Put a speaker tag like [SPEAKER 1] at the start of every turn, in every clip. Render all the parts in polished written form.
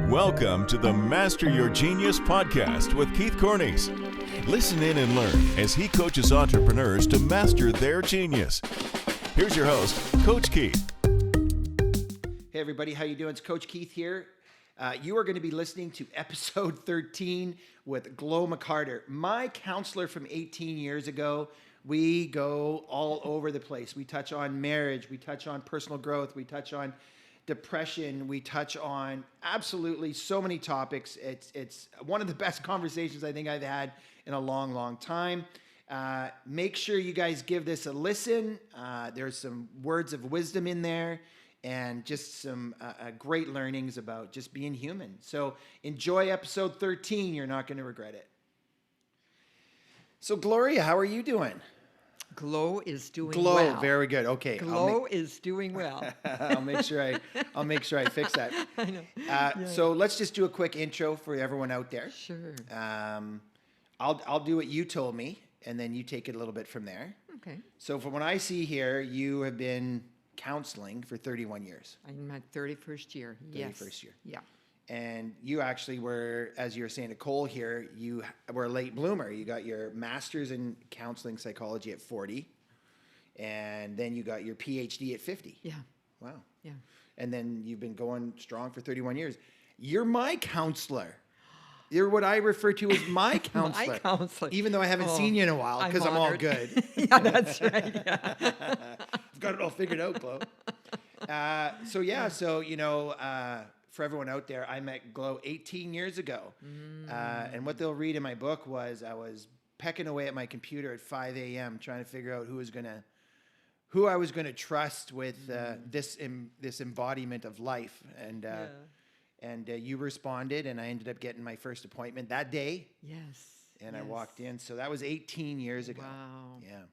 [SPEAKER 1] Welcome to the Master Your Genius podcast with Keith Cornies. Listen in and learn as he coaches entrepreneurs to master their genius. Here's your host, Coach Keith.
[SPEAKER 2] Hey everybody, how you doing? It's Coach Keith here. You are going to be listening to episode 13 with Glo McArter, my counselor from 18 years ago. We go all over the place. We touch on marriage, we touch on personal growth, we touch on depression, we touch on absolutely so many topics. It's one of the best conversations I think I've had in a long, long time. Make sure you guys give this a listen. There's some words of wisdom in there and just some great learnings about just being human. So enjoy episode 13. You're not going to regret it. So Gloria, how are you doing?
[SPEAKER 3] Glo is doing
[SPEAKER 2] Glo,
[SPEAKER 3] well.
[SPEAKER 2] very good. Okay.
[SPEAKER 3] Glo is doing well.
[SPEAKER 2] I'll make sure I fix that.
[SPEAKER 3] I know.
[SPEAKER 2] So let's just do a quick intro for everyone out there.
[SPEAKER 3] Sure.
[SPEAKER 2] I'll do what you told me, and then you take it a little bit from there.
[SPEAKER 3] Okay.
[SPEAKER 2] So from what I see here, you have been counseling for 31 years.
[SPEAKER 3] I'm in my 31st year.
[SPEAKER 2] 31st year.
[SPEAKER 3] Yeah.
[SPEAKER 2] And you actually were, as you were saying to Cole here, you were a late bloomer. You got your master's in counseling psychology at 40, and then you got your Ph.D. at 50.
[SPEAKER 3] Yeah.
[SPEAKER 2] Wow.
[SPEAKER 3] Yeah.
[SPEAKER 2] And then you've been going strong for 31 years. You're my counselor. You're what I refer to as my counselor.
[SPEAKER 3] My counselor.
[SPEAKER 2] Even though I haven't seen you in a while because I'm all good.
[SPEAKER 3] Yeah, that's right. Yeah.
[SPEAKER 2] I've got it all figured out, Glo. For everyone out there, I met Glo 18 years ago. And what they'll read in my book was I was pecking away at my computer at 5 a.m. trying to figure out who I was going to trust with this embodiment of life. And you responded, and I ended up getting my first appointment that day.
[SPEAKER 3] Yes.
[SPEAKER 2] And I walked in. So that was 18 years ago.
[SPEAKER 3] Wow.
[SPEAKER 2] Yeah.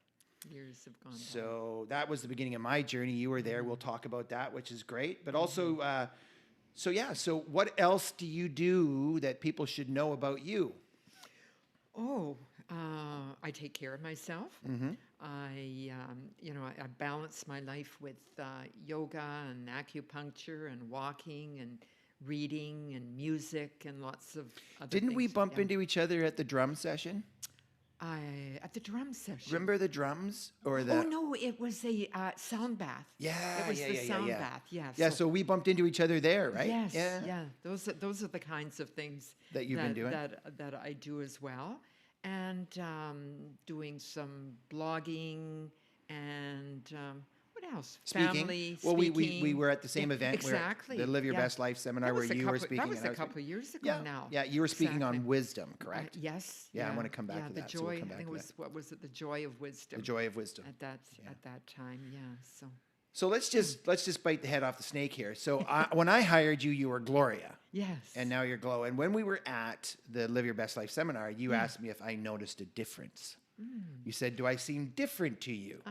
[SPEAKER 3] Years have gone by.
[SPEAKER 2] So that was the beginning of my journey. You were there. We'll talk about that, which is great. But also... So what else do you do that people should know about you?
[SPEAKER 3] I take care of myself.
[SPEAKER 2] Mm-hmm.
[SPEAKER 3] I balance my life with yoga and acupuncture and walking and reading and music and lots of other
[SPEAKER 2] Didn't we
[SPEAKER 3] things.
[SPEAKER 2] bump into each other at the drum session?
[SPEAKER 3] At the drum session.
[SPEAKER 2] Remember the drums or the?
[SPEAKER 3] Oh no, it was a sound bath.
[SPEAKER 2] Yeah,
[SPEAKER 3] it was the sound bath. Yeah.
[SPEAKER 2] Yeah, so we bumped into each other there, right?
[SPEAKER 3] Yes.
[SPEAKER 2] Yeah.
[SPEAKER 3] Yeah. Those are the kinds of things
[SPEAKER 2] that you've been doing.
[SPEAKER 3] That I do as well, and doing some blogging and. What else?
[SPEAKER 2] Speaking.
[SPEAKER 3] Family,
[SPEAKER 2] well,
[SPEAKER 3] speaking.
[SPEAKER 2] we were at the same event.
[SPEAKER 3] Exactly.
[SPEAKER 2] The Live Your Best Life seminar where you were speaking.
[SPEAKER 3] That was a couple of years ago now.
[SPEAKER 2] Yeah, you were speaking on wisdom, correct?
[SPEAKER 3] Yes.
[SPEAKER 2] Yeah, I want to come back to that.
[SPEAKER 3] The joy.
[SPEAKER 2] So we'll come back
[SPEAKER 3] I think
[SPEAKER 2] to
[SPEAKER 3] it was
[SPEAKER 2] that.
[SPEAKER 3] what was it? The joy of wisdom.
[SPEAKER 2] The joy of wisdom.
[SPEAKER 3] At that time, yeah.
[SPEAKER 2] So let's just bite the head off the snake here. So when I hired you, you were Gloria.
[SPEAKER 3] Yes.
[SPEAKER 2] And now you're Glo. And when we were at the Live Your Best Life seminar, you asked me if I noticed a difference. You said, do I seem different to you?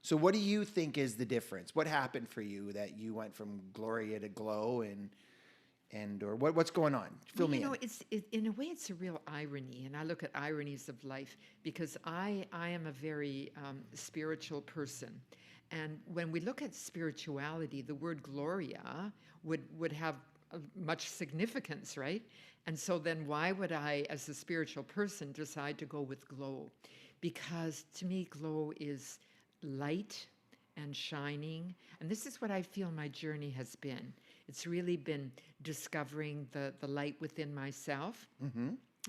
[SPEAKER 2] So what do you think is the difference? What happened for you that you went from Gloria to Glo or what's going on? Fill me in.
[SPEAKER 3] In a way, it's a real irony. And I look at ironies of life because I am a very spiritual person. And when we look at spirituality, the word Gloria would have much significance, right? And so then why would I, as a spiritual person, decide to go with Glo? Because to me, Glo is light and shining. And this is what I feel my journey has been. It's really been discovering the light within myself,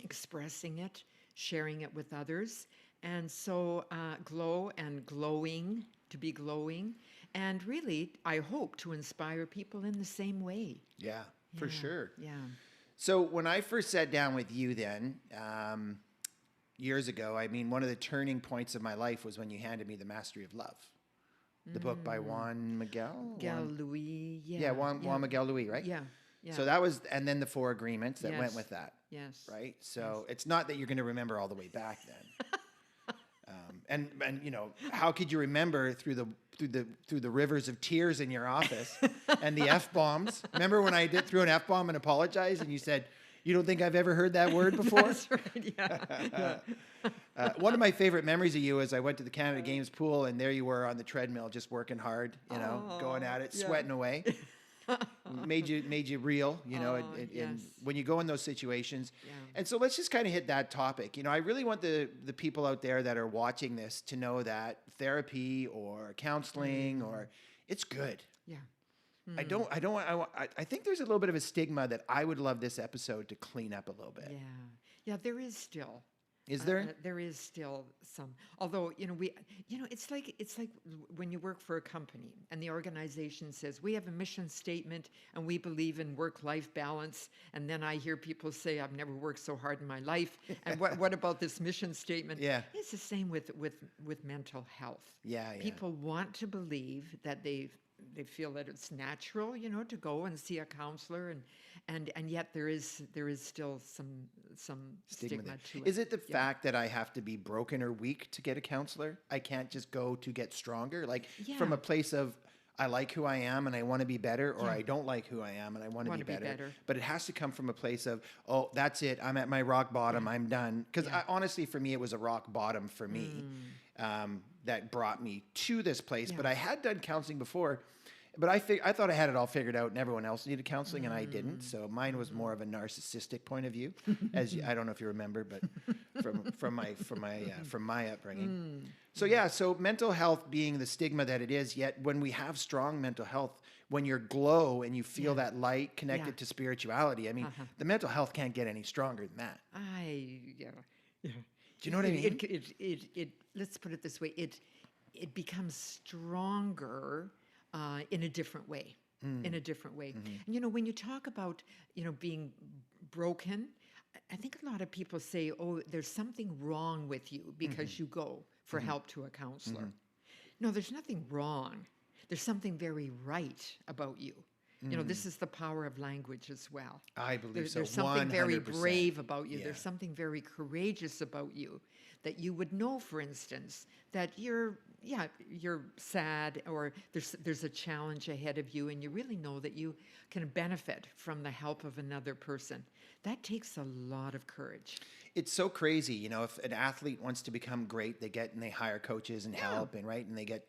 [SPEAKER 3] expressing it, sharing it with others. And so Glo and glowing, to be glowing. And really, I hope to inspire people in the same way.
[SPEAKER 2] Yeah, for sure.
[SPEAKER 3] Yeah.
[SPEAKER 2] So when I first sat down with you then, years ago, I mean, one of the turning points of my life was when you handed me The Mastery of Love, the book by Juan Miguel?
[SPEAKER 3] Louis, yeah.
[SPEAKER 2] Yeah, Juan Miguel Louis, right?
[SPEAKER 3] Yeah, yeah.
[SPEAKER 2] So that was, and then the 4 agreements that went with that.
[SPEAKER 3] Yes.
[SPEAKER 2] Right? So it's not that you're going to remember all the way back then. And you know, how could you remember through the rivers of tears in your office and the F-bombs? Remember when I threw an F-bomb and apologized and you said, you don't think I've ever heard that word before?
[SPEAKER 3] That's right, yeah.
[SPEAKER 2] One of my favorite memories of you is I went to the Canada Games pool and there you were on the treadmill just working hard, you know, going at it, sweating away. made you real, you know, and
[SPEAKER 3] yes.
[SPEAKER 2] when you go in those situations.
[SPEAKER 3] Yeah.
[SPEAKER 2] And so let's just kind of hit that topic. You know, I really want the people out there that are watching this to know that therapy or counseling or it's good.
[SPEAKER 3] Yeah.
[SPEAKER 2] I think there's a little bit of a stigma that I would love this episode to clean up a little bit.
[SPEAKER 3] Yeah. Yeah, there is still.
[SPEAKER 2] Is there?
[SPEAKER 3] There is still some. Although, it's like when you work for a company and the organization says, we have a mission statement and we believe in work-life balance. And then I hear people say, I've never worked so hard in my life. And what about this mission statement?
[SPEAKER 2] Yeah.
[SPEAKER 3] It's the same with mental health.
[SPEAKER 2] Yeah.
[SPEAKER 3] People want to believe that they feel that it's natural, to go and see a counselor, and yet there is still some stigma to it.
[SPEAKER 2] Is it the fact that I have to be broken or weak to get a counselor? I can't just go to get stronger, like from a place of I like who I am and I want to be better, or I don't like who I am and I want to be better. But it has to come from a place of, oh, that's it. I'm at my rock bottom. I'm done. Because honestly, for me, it was a rock bottom for me that brought me to this place. But I had done counseling before. But I thought I had it all figured out, and everyone else needed counseling, and I didn't. So mine was more of a narcissistic point of view, I don't know if you remember, but from my upbringing. So mental health being the stigma that it is. Yet when we have strong mental health, when you're glow and you feel that light connected to spirituality, I mean, the mental health can't get any stronger than that.
[SPEAKER 3] Do
[SPEAKER 2] you know what I mean?
[SPEAKER 3] It let's put it this way: it becomes stronger. In a different way, And, when you talk about, being broken, I think a lot of people say, oh, there's something wrong with you because you go for help to a counselor. No, there's nothing wrong. There's something very right about you. This is the power of language as well.
[SPEAKER 2] I believe so.
[SPEAKER 3] There's something
[SPEAKER 2] 100%.
[SPEAKER 3] very brave about you.
[SPEAKER 2] Yeah.
[SPEAKER 3] There's something very courageous about you that you would know, for instance, that you're sad, or there's a challenge ahead of you, and you really know that you can benefit from the help of another person. That takes a lot of courage.
[SPEAKER 2] It's so crazy, if an athlete wants to become great, they hire coaches and help, and they get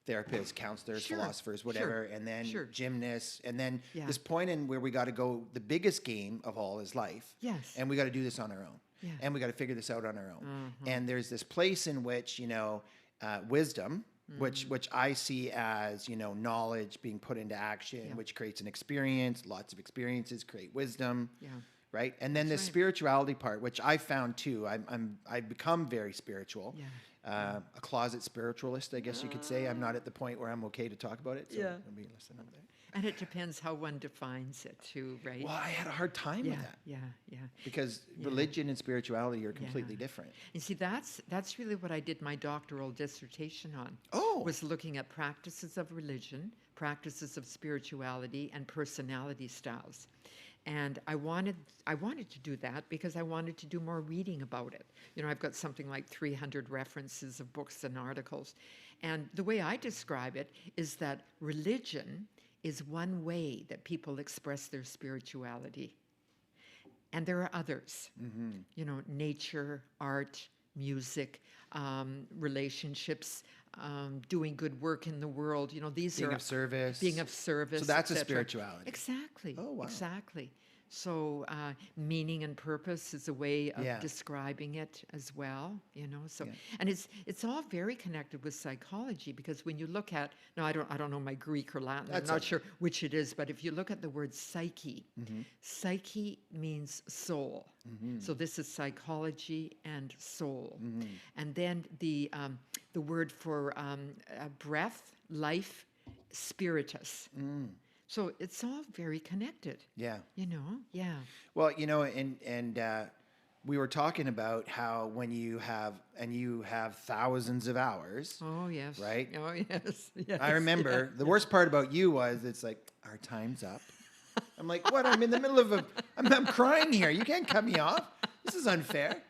[SPEAKER 2] therapists, counselors, philosophers, whatever, and then gymnasts, and then this point in where we got to go, the biggest game of all is life.
[SPEAKER 3] Yes.
[SPEAKER 2] And we got to do this on our own.
[SPEAKER 3] Yeah.
[SPEAKER 2] And we got to figure this out on our own. And there's this place in which, wisdom, which I see as, knowledge being put into action, which creates an experience. Lots of experiences create wisdom. Yeah. Right. And then the spirituality part, which I found too. I've become very spiritual. Yeah. A closet spiritualist, I guess you could say. I'm not at the point where I'm okay to talk about it. So let me listen up there.
[SPEAKER 3] And it depends how one defines it too, right?
[SPEAKER 2] Well, I had a hard time with that.
[SPEAKER 3] Yeah.
[SPEAKER 2] Because religion and spirituality are completely different.
[SPEAKER 3] You see, that's really what I did my doctoral dissertation on.
[SPEAKER 2] Oh.
[SPEAKER 3] Was looking at practices of religion, practices of spirituality, and personality styles. And I wanted to do that because I wanted to do more reading about it. I've got something like 300 references of books and articles. And the way I describe it is that religion is one way that people express their spirituality. And there are others, nature, art, music, relationships, doing good work in the world. These
[SPEAKER 2] being of service.
[SPEAKER 3] Being of service.
[SPEAKER 2] So that's a spirituality.
[SPEAKER 3] Exactly.
[SPEAKER 2] Oh, wow.
[SPEAKER 3] Exactly. So meaning and purpose is a way of describing it as well, So, and it's all very connected with psychology, because when you look at, now I don't know my Greek or Latin, I'm not sure which it is, but if you look at the word psyche, psyche means soul. So this is psychology and soul, and then the word for breath, life, spiritus. So it's all very connected.
[SPEAKER 2] Yeah.
[SPEAKER 3] Yeah.
[SPEAKER 2] Well, and we were talking about how when you have thousands of hours.
[SPEAKER 3] Oh, yes.
[SPEAKER 2] Right?
[SPEAKER 3] Oh, yes.
[SPEAKER 2] I remember the worst part about you was it's like, our time's up. I'm like, what? I'm in the middle of I'm crying here. You can't cut me off. This is unfair.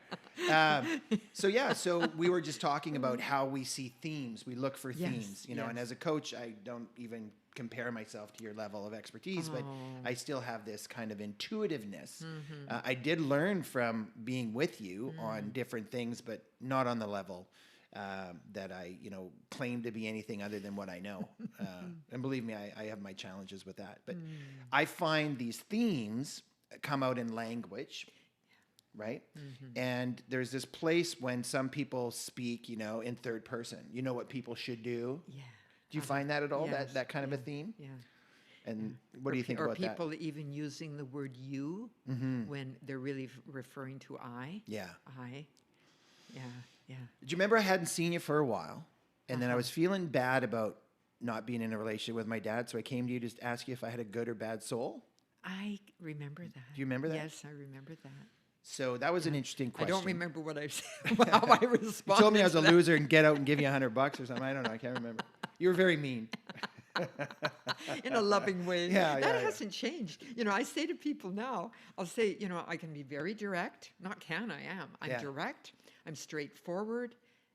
[SPEAKER 2] So we were just talking about how we see themes. We look for themes, and as a coach, I don't even compare myself to your level of expertise, but I still have this kind of intuitiveness. I did learn from being with you on different things, but not on the level that I, claim to be anything other than what I know. And believe me, I have my challenges with that. But I find these themes come out in language, right? And there's this place when some people speak, in third person. You know what people should do?
[SPEAKER 3] Yeah.
[SPEAKER 2] Do you find that at all,
[SPEAKER 3] Yes.
[SPEAKER 2] that kind of a theme?
[SPEAKER 3] Yeah.
[SPEAKER 2] And what do you think about that?
[SPEAKER 3] Or people even using the word you when they're really referring to I.
[SPEAKER 2] Yeah.
[SPEAKER 3] I. Yeah. Yeah.
[SPEAKER 2] Do you remember I hadn't seen you for a while, and then I was feeling bad about not being in a relationship with my dad, so I came to you to ask you if I had a good or bad soul?
[SPEAKER 3] I remember that.
[SPEAKER 2] Do you remember that?
[SPEAKER 3] Yes, I remember that.
[SPEAKER 2] So that was an interesting question.
[SPEAKER 3] I don't remember what I said, how I responded.
[SPEAKER 2] You told me I was a
[SPEAKER 3] to that.
[SPEAKER 2] loser and get out and give you $100 or something. I don't know. I can't remember. You were very mean.
[SPEAKER 3] In a loving way.
[SPEAKER 2] Yeah,
[SPEAKER 3] that
[SPEAKER 2] yeah.
[SPEAKER 3] hasn't changed. I say to people now, I'll say, I can be very direct. Not can, I am. I'm
[SPEAKER 2] Yeah.
[SPEAKER 3] direct. I'm straightforward.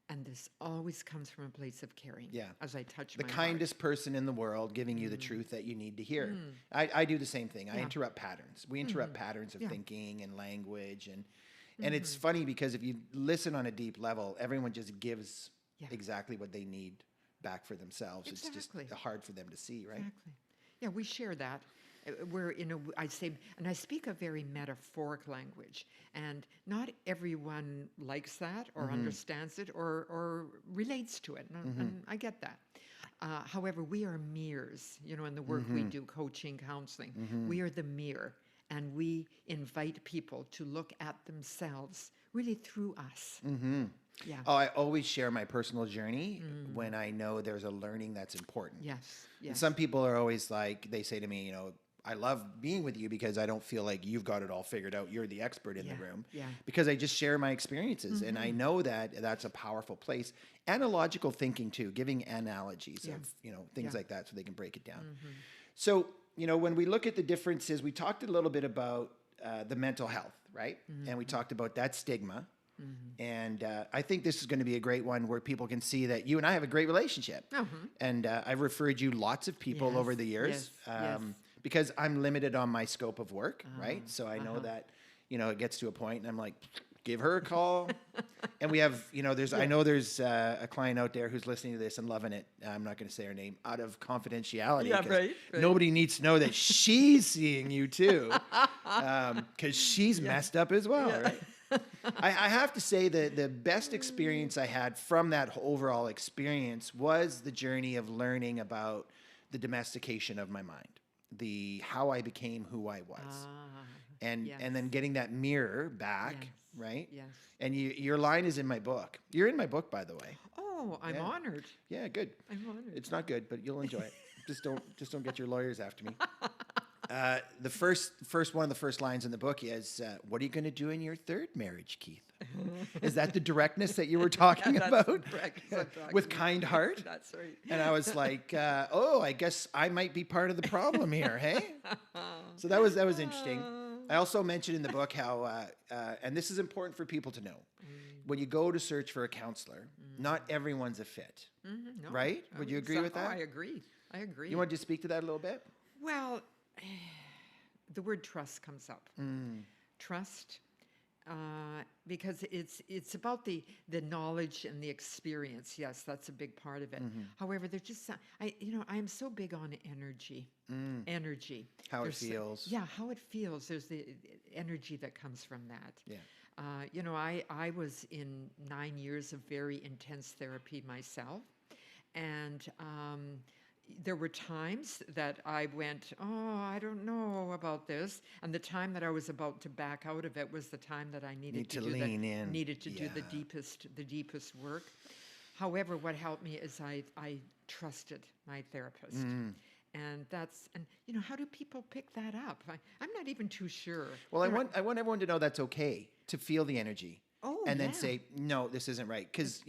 [SPEAKER 3] And this always comes from a place of caring.
[SPEAKER 2] Yeah.
[SPEAKER 3] As I touch
[SPEAKER 2] The
[SPEAKER 3] my
[SPEAKER 2] kindest person in the world giving you the truth that you need to hear. I do the same thing. I interrupt patterns. We interrupt patterns of thinking and language. And it's funny because if you listen on a deep level, everyone just gives exactly what they need back for themselves.
[SPEAKER 3] Exactly.
[SPEAKER 2] It's just hard for them to see, right?
[SPEAKER 3] Exactly. Yeah, we share that. We're I say, and I speak a very metaphoric language, and not everyone likes that or understands it or relates to it, and I get that. However, we are mirrors, in the work we do, coaching, counseling. We are the mirror, and we invite people to look at themselves really through us. Yeah.
[SPEAKER 2] Oh, I always share my personal journey when I know there's a learning that's important.
[SPEAKER 3] Yes. Yes.
[SPEAKER 2] And some people are always like, they say to me, I love being with you because I don't feel like you've got it all figured out. You're the expert in the room.
[SPEAKER 3] Yeah.
[SPEAKER 2] Because I just share my experiences. And I know that that's a powerful place. Analogical thinking too, giving analogies of, things like that so they can break it down. So, when we look at the differences, we talked a little bit about the mental health, right? And we talked about that stigma. And I think this is going to be a great one where people can see that you and I have a great relationship. And I've referred you lots of people over the years.
[SPEAKER 3] Yes.
[SPEAKER 2] Because I'm limited on my scope of work, right? So I know that, it gets to a point and I'm like, give her a call. And we have, I know there's a client out there who's listening to this and loving it. I'm not going to say her name out of confidentiality.
[SPEAKER 3] Yeah, right.
[SPEAKER 2] Nobody needs to know that she's seeing you too. Because she's messed up as well, right? I have to say that the best experience I had from that overall experience was the journey of learning about the domestication of my mind. How I became who I was, and then getting that mirror back, right?
[SPEAKER 3] Yes.
[SPEAKER 2] And your line is in my book. You're in my book, by the way.
[SPEAKER 3] Oh, I'm honored.
[SPEAKER 2] Yeah, good.
[SPEAKER 3] I'm honored.
[SPEAKER 2] It's not good, but you'll enjoy it. just don't get your lawyers after me. The first one of the first lines in the book is, "What are you going to do in your third marriage, Keith?" Is that the directness that you were talking about? With kind heart?
[SPEAKER 3] That's right.
[SPEAKER 2] And I was like, I guess I might be part of the problem here, hey? So that was interesting. I also mentioned in the book how, and this is important for people to know, when you go to search for a counselor, not everyone's a fit,
[SPEAKER 3] No,
[SPEAKER 2] right? Would you agree with that?
[SPEAKER 3] I agree.
[SPEAKER 2] You want to speak to that a little bit?
[SPEAKER 3] Well, the word trust comes up. Trust, because it's about the knowledge and the experience. Yes, that's a big part of it. However, there's just I am so big on energy. Energy.
[SPEAKER 2] How it feels.
[SPEAKER 3] Yeah, how it feels. There's the energy that comes from that.
[SPEAKER 2] Yeah.
[SPEAKER 3] I was in 9 years of very intense therapy myself, and there were times that I went, I don't know about this. And the time that I was about to back out of it was the time that I needed to
[SPEAKER 2] lean in.
[SPEAKER 3] Needed to do the deepest work. However, what helped me is I trusted my therapist. And how do people pick that up? I'm not even too sure.
[SPEAKER 2] Well, I want everyone to know that's okay to feel the energy. And then say, no, this isn't right. Because,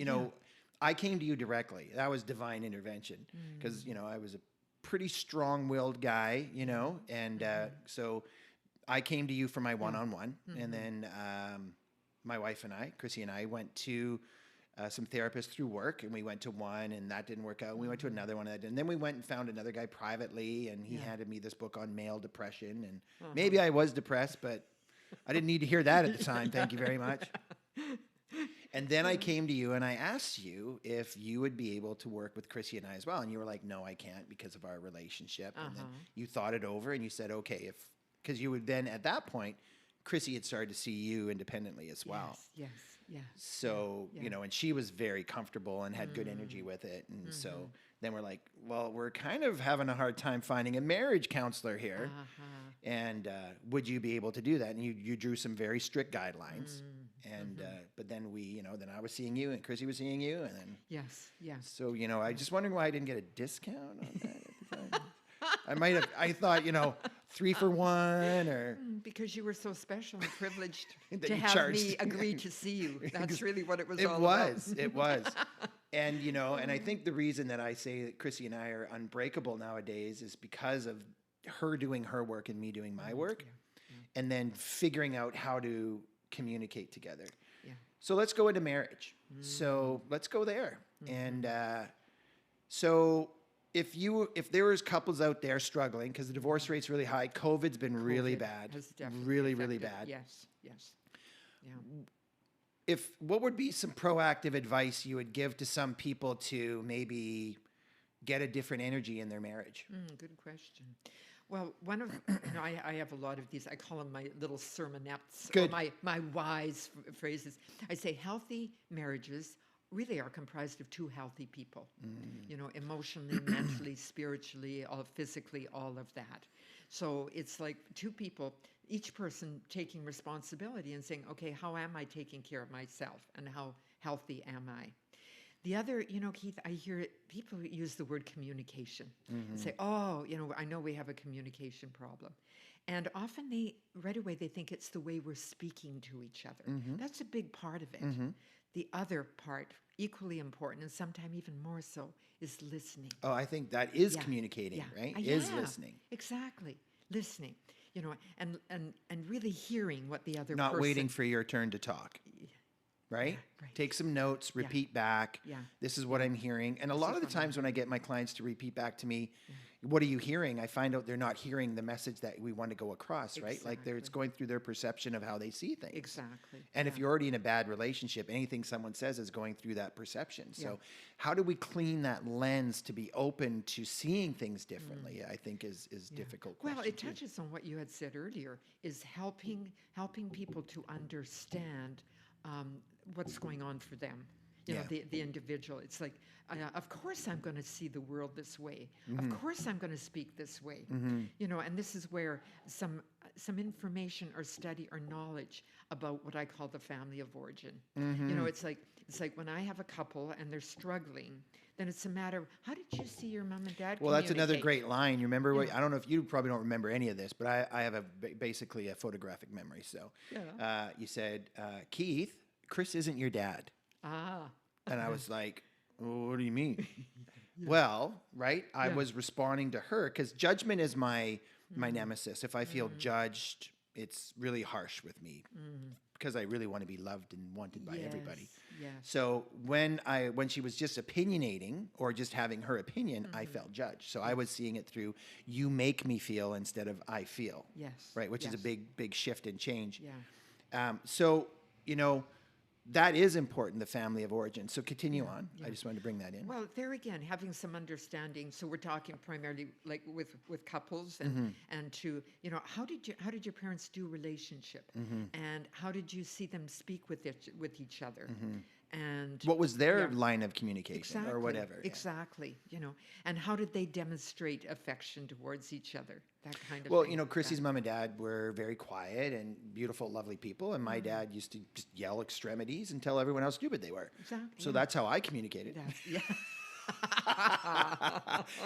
[SPEAKER 2] I came to you directly. That was divine intervention because, I was a pretty strong-willed guy, and so I came to you for my one-on-one. And then my wife and I, Chrissy and I, went to some therapists through work, and we went to one, and that didn't work out. We went to another one, and then we went and found another guy privately, and he handed me this book on male depression. And maybe I was depressed, but I didn't need to hear that at the time. Thank you very much. And then I came to you and I asked you if you would be able to work with Chrissy and I as well. And you were like, no, I can't because of our relationship. And then you thought it over and you said, okay, because you would then at that point, Chrissy had started to see you independently as well.
[SPEAKER 3] Yes. Yeah.
[SPEAKER 2] So, and she was very comfortable and had good energy with it. And so then we're like, well, we're kind of having a hard time finding a marriage counselor here. And would you be able to do that? And you drew some very strict guidelines. And but then then I was seeing you and Chrissy was seeing you. And then
[SPEAKER 3] Yes.
[SPEAKER 2] So, I just wondering why I didn't get a discount on that at the time. I thought, 3 for 1 or.
[SPEAKER 3] Because you were so special and privileged
[SPEAKER 2] That
[SPEAKER 3] to
[SPEAKER 2] you
[SPEAKER 3] have
[SPEAKER 2] charged.
[SPEAKER 3] me agree to see you. That's really what it was all about.
[SPEAKER 2] It was. And, and I think the reason that I say that Chrissy and I are unbreakable nowadays is because of her doing her work and me doing my work. And then figuring out how to communicate together.
[SPEAKER 3] Yeah.
[SPEAKER 2] So let's go into marriage. So let's go there. And so if there was couples out there struggling, because the divorce rate's really high, COVID's been really bad,
[SPEAKER 3] has definitely
[SPEAKER 2] really
[SPEAKER 3] affected.
[SPEAKER 2] bad.
[SPEAKER 3] Yes. Yeah.
[SPEAKER 2] What would be some proactive advice you would give to some people to maybe get a different energy in their marriage?
[SPEAKER 3] Good question. Well, one of I have a lot of these. I call them my little sermonettes,
[SPEAKER 2] Good.
[SPEAKER 3] or my wise phrases. I say healthy marriages really are comprised of two healthy people. Emotionally, mentally, spiritually, all physically, all of that. So it's like two people, each person taking responsibility and saying, okay, how am I taking care of myself, and how healthy am I? The other, Keith, I hear people use the word communication and say, oh, I know we have a communication problem. And often right away, they think it's the way we're speaking to each other. That's a big part of it. The other part, equally important, and sometimes even more so, is listening.
[SPEAKER 2] Oh, I think that is communicating, right? Is listening.
[SPEAKER 3] Exactly. Listening, and really hearing what the other
[SPEAKER 2] Not
[SPEAKER 3] person...
[SPEAKER 2] waiting for your turn to talk. Right?
[SPEAKER 3] Yeah, right.
[SPEAKER 2] Take some notes, repeat back.
[SPEAKER 3] Yeah.
[SPEAKER 2] This is what I'm hearing. And a lot of the times when I get my clients to repeat back to me, what are you hearing? I find out they're not hearing the message that we want to go across, right? Like it's going through their perception of how they see things.
[SPEAKER 3] Exactly.
[SPEAKER 2] And if you're already in a bad relationship, anything someone says is going through that perception. So how do we clean that lens to be open to seeing things differently, I think is difficult question.
[SPEAKER 3] Well, it touches on what you had said earlier, is helping people to understand what's going on for them. The individual. It's like, of course I'm going to see the world this way. Of course I'm going to speak this way. And this is where some information or study or knowledge about what I call the family of origin. It's like when I have a couple and they're struggling, then it's a matter of, how did you see your mom and dad
[SPEAKER 2] Well, that's another
[SPEAKER 3] communicate?
[SPEAKER 2] great line. You remember, I don't know if you probably don't remember any of this, but I have basically a photographic memory. So you said, Keith, Chris isn't your dad. And I was like, well, what do you mean? Well, right, I was responding to her because judgment is my nemesis. If I feel judged, it's really harsh with me because I really want to be loved and wanted by everybody.
[SPEAKER 3] Yes.
[SPEAKER 2] So when she was just opinionating or just having her opinion, I felt judged. So I was seeing it through, you make me feel instead of I feel.
[SPEAKER 3] Yes.
[SPEAKER 2] Right, which is a big shift and change.
[SPEAKER 3] Yeah.
[SPEAKER 2] So, that is important, the family of origin. So continue on. I just wanted to bring that in.
[SPEAKER 3] Well, there again, having some understanding. So we're talking primarily like with couples and to, how did your parents do relationship? And how did you see them speak with each other? And
[SPEAKER 2] what was their line of communication or whatever?
[SPEAKER 3] Exactly. And how did they demonstrate affection towards each other? That kind of
[SPEAKER 2] Well,
[SPEAKER 3] thing.
[SPEAKER 2] Chrissy's mom and dad were very quiet and beautiful, lovely people. And my dad used to just yell extremities and tell everyone how stupid they were.
[SPEAKER 3] Exactly.
[SPEAKER 2] So that's how I communicated.
[SPEAKER 3] Yeah.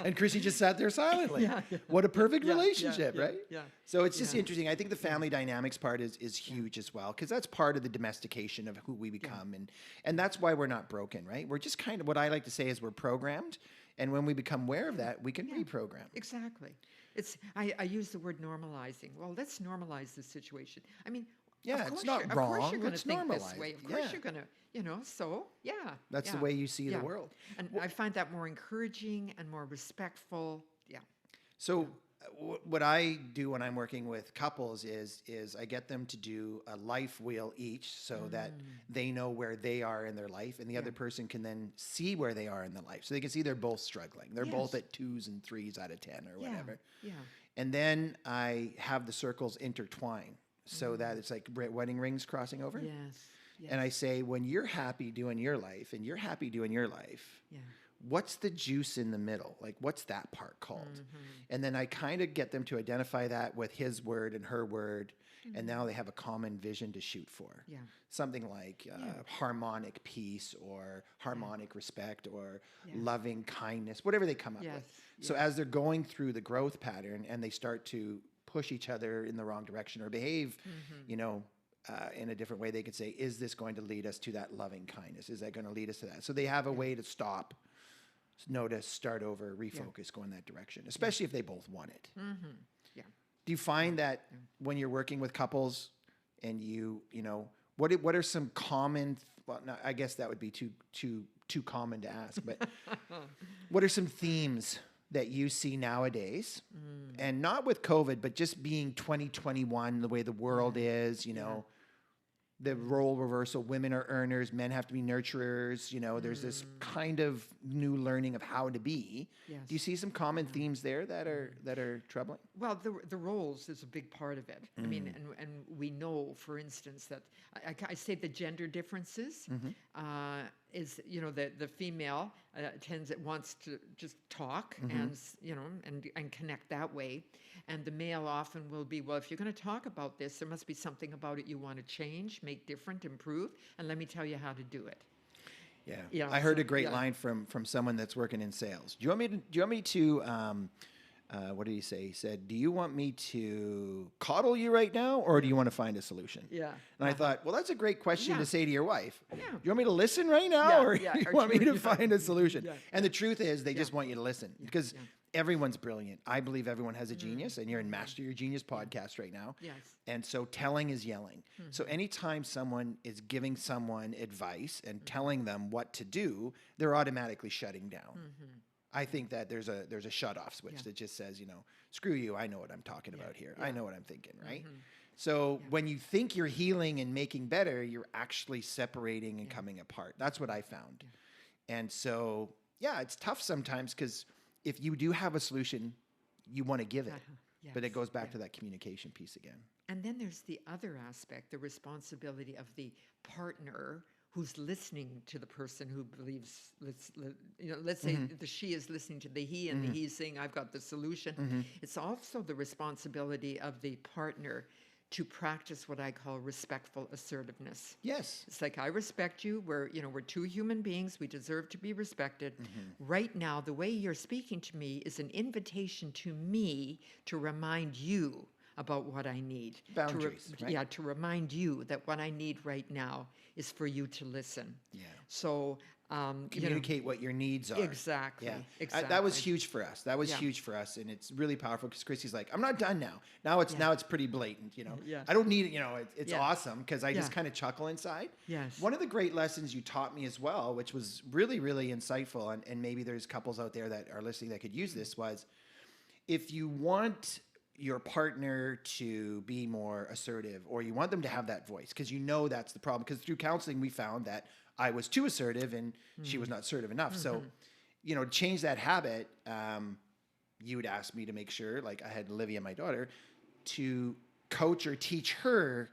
[SPEAKER 2] And Chrissy just sat there silently. What a perfect relationship, right?
[SPEAKER 3] Yeah.
[SPEAKER 2] So it's just interesting. I think the family dynamics part is huge as well, because that's part of the domestication of who we become. And that's why we're not broken, right? We're just kind of, what I like to say is we're programmed. And when we become aware of that, we can reprogram.
[SPEAKER 3] Exactly. I use the word normalizing. Well, let's normalize this situation. I mean,
[SPEAKER 2] it's not wrong.
[SPEAKER 3] Of course you're going to think
[SPEAKER 2] normalize
[SPEAKER 3] this way.
[SPEAKER 2] it.
[SPEAKER 3] Of course you're going to, so, yeah.
[SPEAKER 2] That's the way you see the world.
[SPEAKER 3] And I find that more encouraging and more respectful. Yeah.
[SPEAKER 2] So what I do when I'm working with couples is I get them to do a life wheel each so that they know where they are in their life, and the other person can then see where they are in the life. So they can see they're both struggling. They're both at 2s and 3s out of 10 or whatever.
[SPEAKER 3] Yeah.
[SPEAKER 2] And then I have the circles intertwine so that it's like wedding rings crossing over.
[SPEAKER 3] Yes.
[SPEAKER 2] And I say, when you're happy doing your life and you're happy doing your life,
[SPEAKER 3] Yeah.
[SPEAKER 2] what's the juice in the middle? Like, what's that part called? And then I kind of get them to identify that with his word and her word. And now they have a common vision to shoot for.
[SPEAKER 3] Yeah.
[SPEAKER 2] Something like harmonic peace or harmonic respect or loving kindness, whatever they come up with. So as they're going through the growth pattern and they start to push each other in the wrong direction or behave, you know, in a different way, they could say, is this going to lead us to that loving kindness? Is that going to lead us to that? So they have a way to stop, notice, start over, refocus, go in that direction, especially if they both want it.
[SPEAKER 3] Yeah.
[SPEAKER 2] Do you find that when you're working with couples and you know, what are some common, well, no, I guess that would be too common to ask, but what are some themes that you see nowadays? And not with COVID, but just being 2021, the way the world is, you know, the role reversal, women are earners, men have to be nurturers, you know, there's this kind of new learning of how to be.
[SPEAKER 3] Yes.
[SPEAKER 2] Do you see some common themes there that are troubling?
[SPEAKER 3] Well, the roles is a big part of it. I mean, and we know, for instance, that I say the gender differences is, you know, the female wants to just talk and, you know, and connect that way. And the male often will be, well, if you're going to talk about this, there must be something about it you want to change, make different, improve, and let me tell you how to do it.
[SPEAKER 2] Yeah.
[SPEAKER 3] You know,
[SPEAKER 2] I heard a great line from someone that's working in sales. Do you want me to what did he say? He said, do you want me to coddle you right now, or do you want to find a solution?
[SPEAKER 3] Yeah.
[SPEAKER 2] And I thought, well, that's a great question to say to your wife.
[SPEAKER 3] Yeah.
[SPEAKER 2] Do you want me to listen right now, or do you want me to
[SPEAKER 3] Yeah.
[SPEAKER 2] find a solution?
[SPEAKER 3] Yeah.
[SPEAKER 2] And the truth is, they just want you to listen because everyone's brilliant. I believe everyone has a genius, and you're in Master Your Genius podcast right now.
[SPEAKER 3] Yes.
[SPEAKER 2] And so telling is yelling. So anytime someone is giving someone advice and telling them what to do, they're automatically shutting down. I think that there's a shut-off switch that just says, you know, screw you, I know what I'm talking about here. I know what I'm thinking, right? So when you think you're healing and making better, you're actually separating and coming apart. That's what I found. And so, yeah, it's tough sometimes because if you do have a solution, you want to give it. But it goes back to that communication piece again.
[SPEAKER 3] And then there's the other aspect, the responsibility of the partner who's listening to the person who believes, let's say the she is listening to the he, and the he's saying, I've got the solution. It's also the responsibility of the partner to practice what I call respectful assertiveness.
[SPEAKER 2] Yes.
[SPEAKER 3] It's like, I respect you. We're two human beings. We deserve to be respected. Right now, the way you're speaking to me is an invitation to me to remind you about what I need.
[SPEAKER 2] Boundaries, right?
[SPEAKER 3] Yeah, to remind you that what I need right now is for you to listen.
[SPEAKER 2] Yeah.
[SPEAKER 3] So
[SPEAKER 2] communicate what your needs are.
[SPEAKER 3] Exactly.
[SPEAKER 2] Yeah.
[SPEAKER 3] Exactly.
[SPEAKER 2] That was huge for us. That was huge for us, and it's really powerful because Chrissy's like, I'm not done now. Now it's pretty blatant. You know, I don't need it. You know, it's awesome because I just kind of chuckle inside.
[SPEAKER 3] Yes.
[SPEAKER 2] One of the great lessons you taught me as well, which was really, really insightful, and maybe there's couples out there that are listening that could use this, was if you want your partner to be more assertive, or you want them to have that voice, because you know that's the problem. Because through counseling, we found that I was too assertive and she was not assertive enough. So, you know, to change that habit, you would ask me to make sure, like I had Olivia, my daughter, to coach or teach her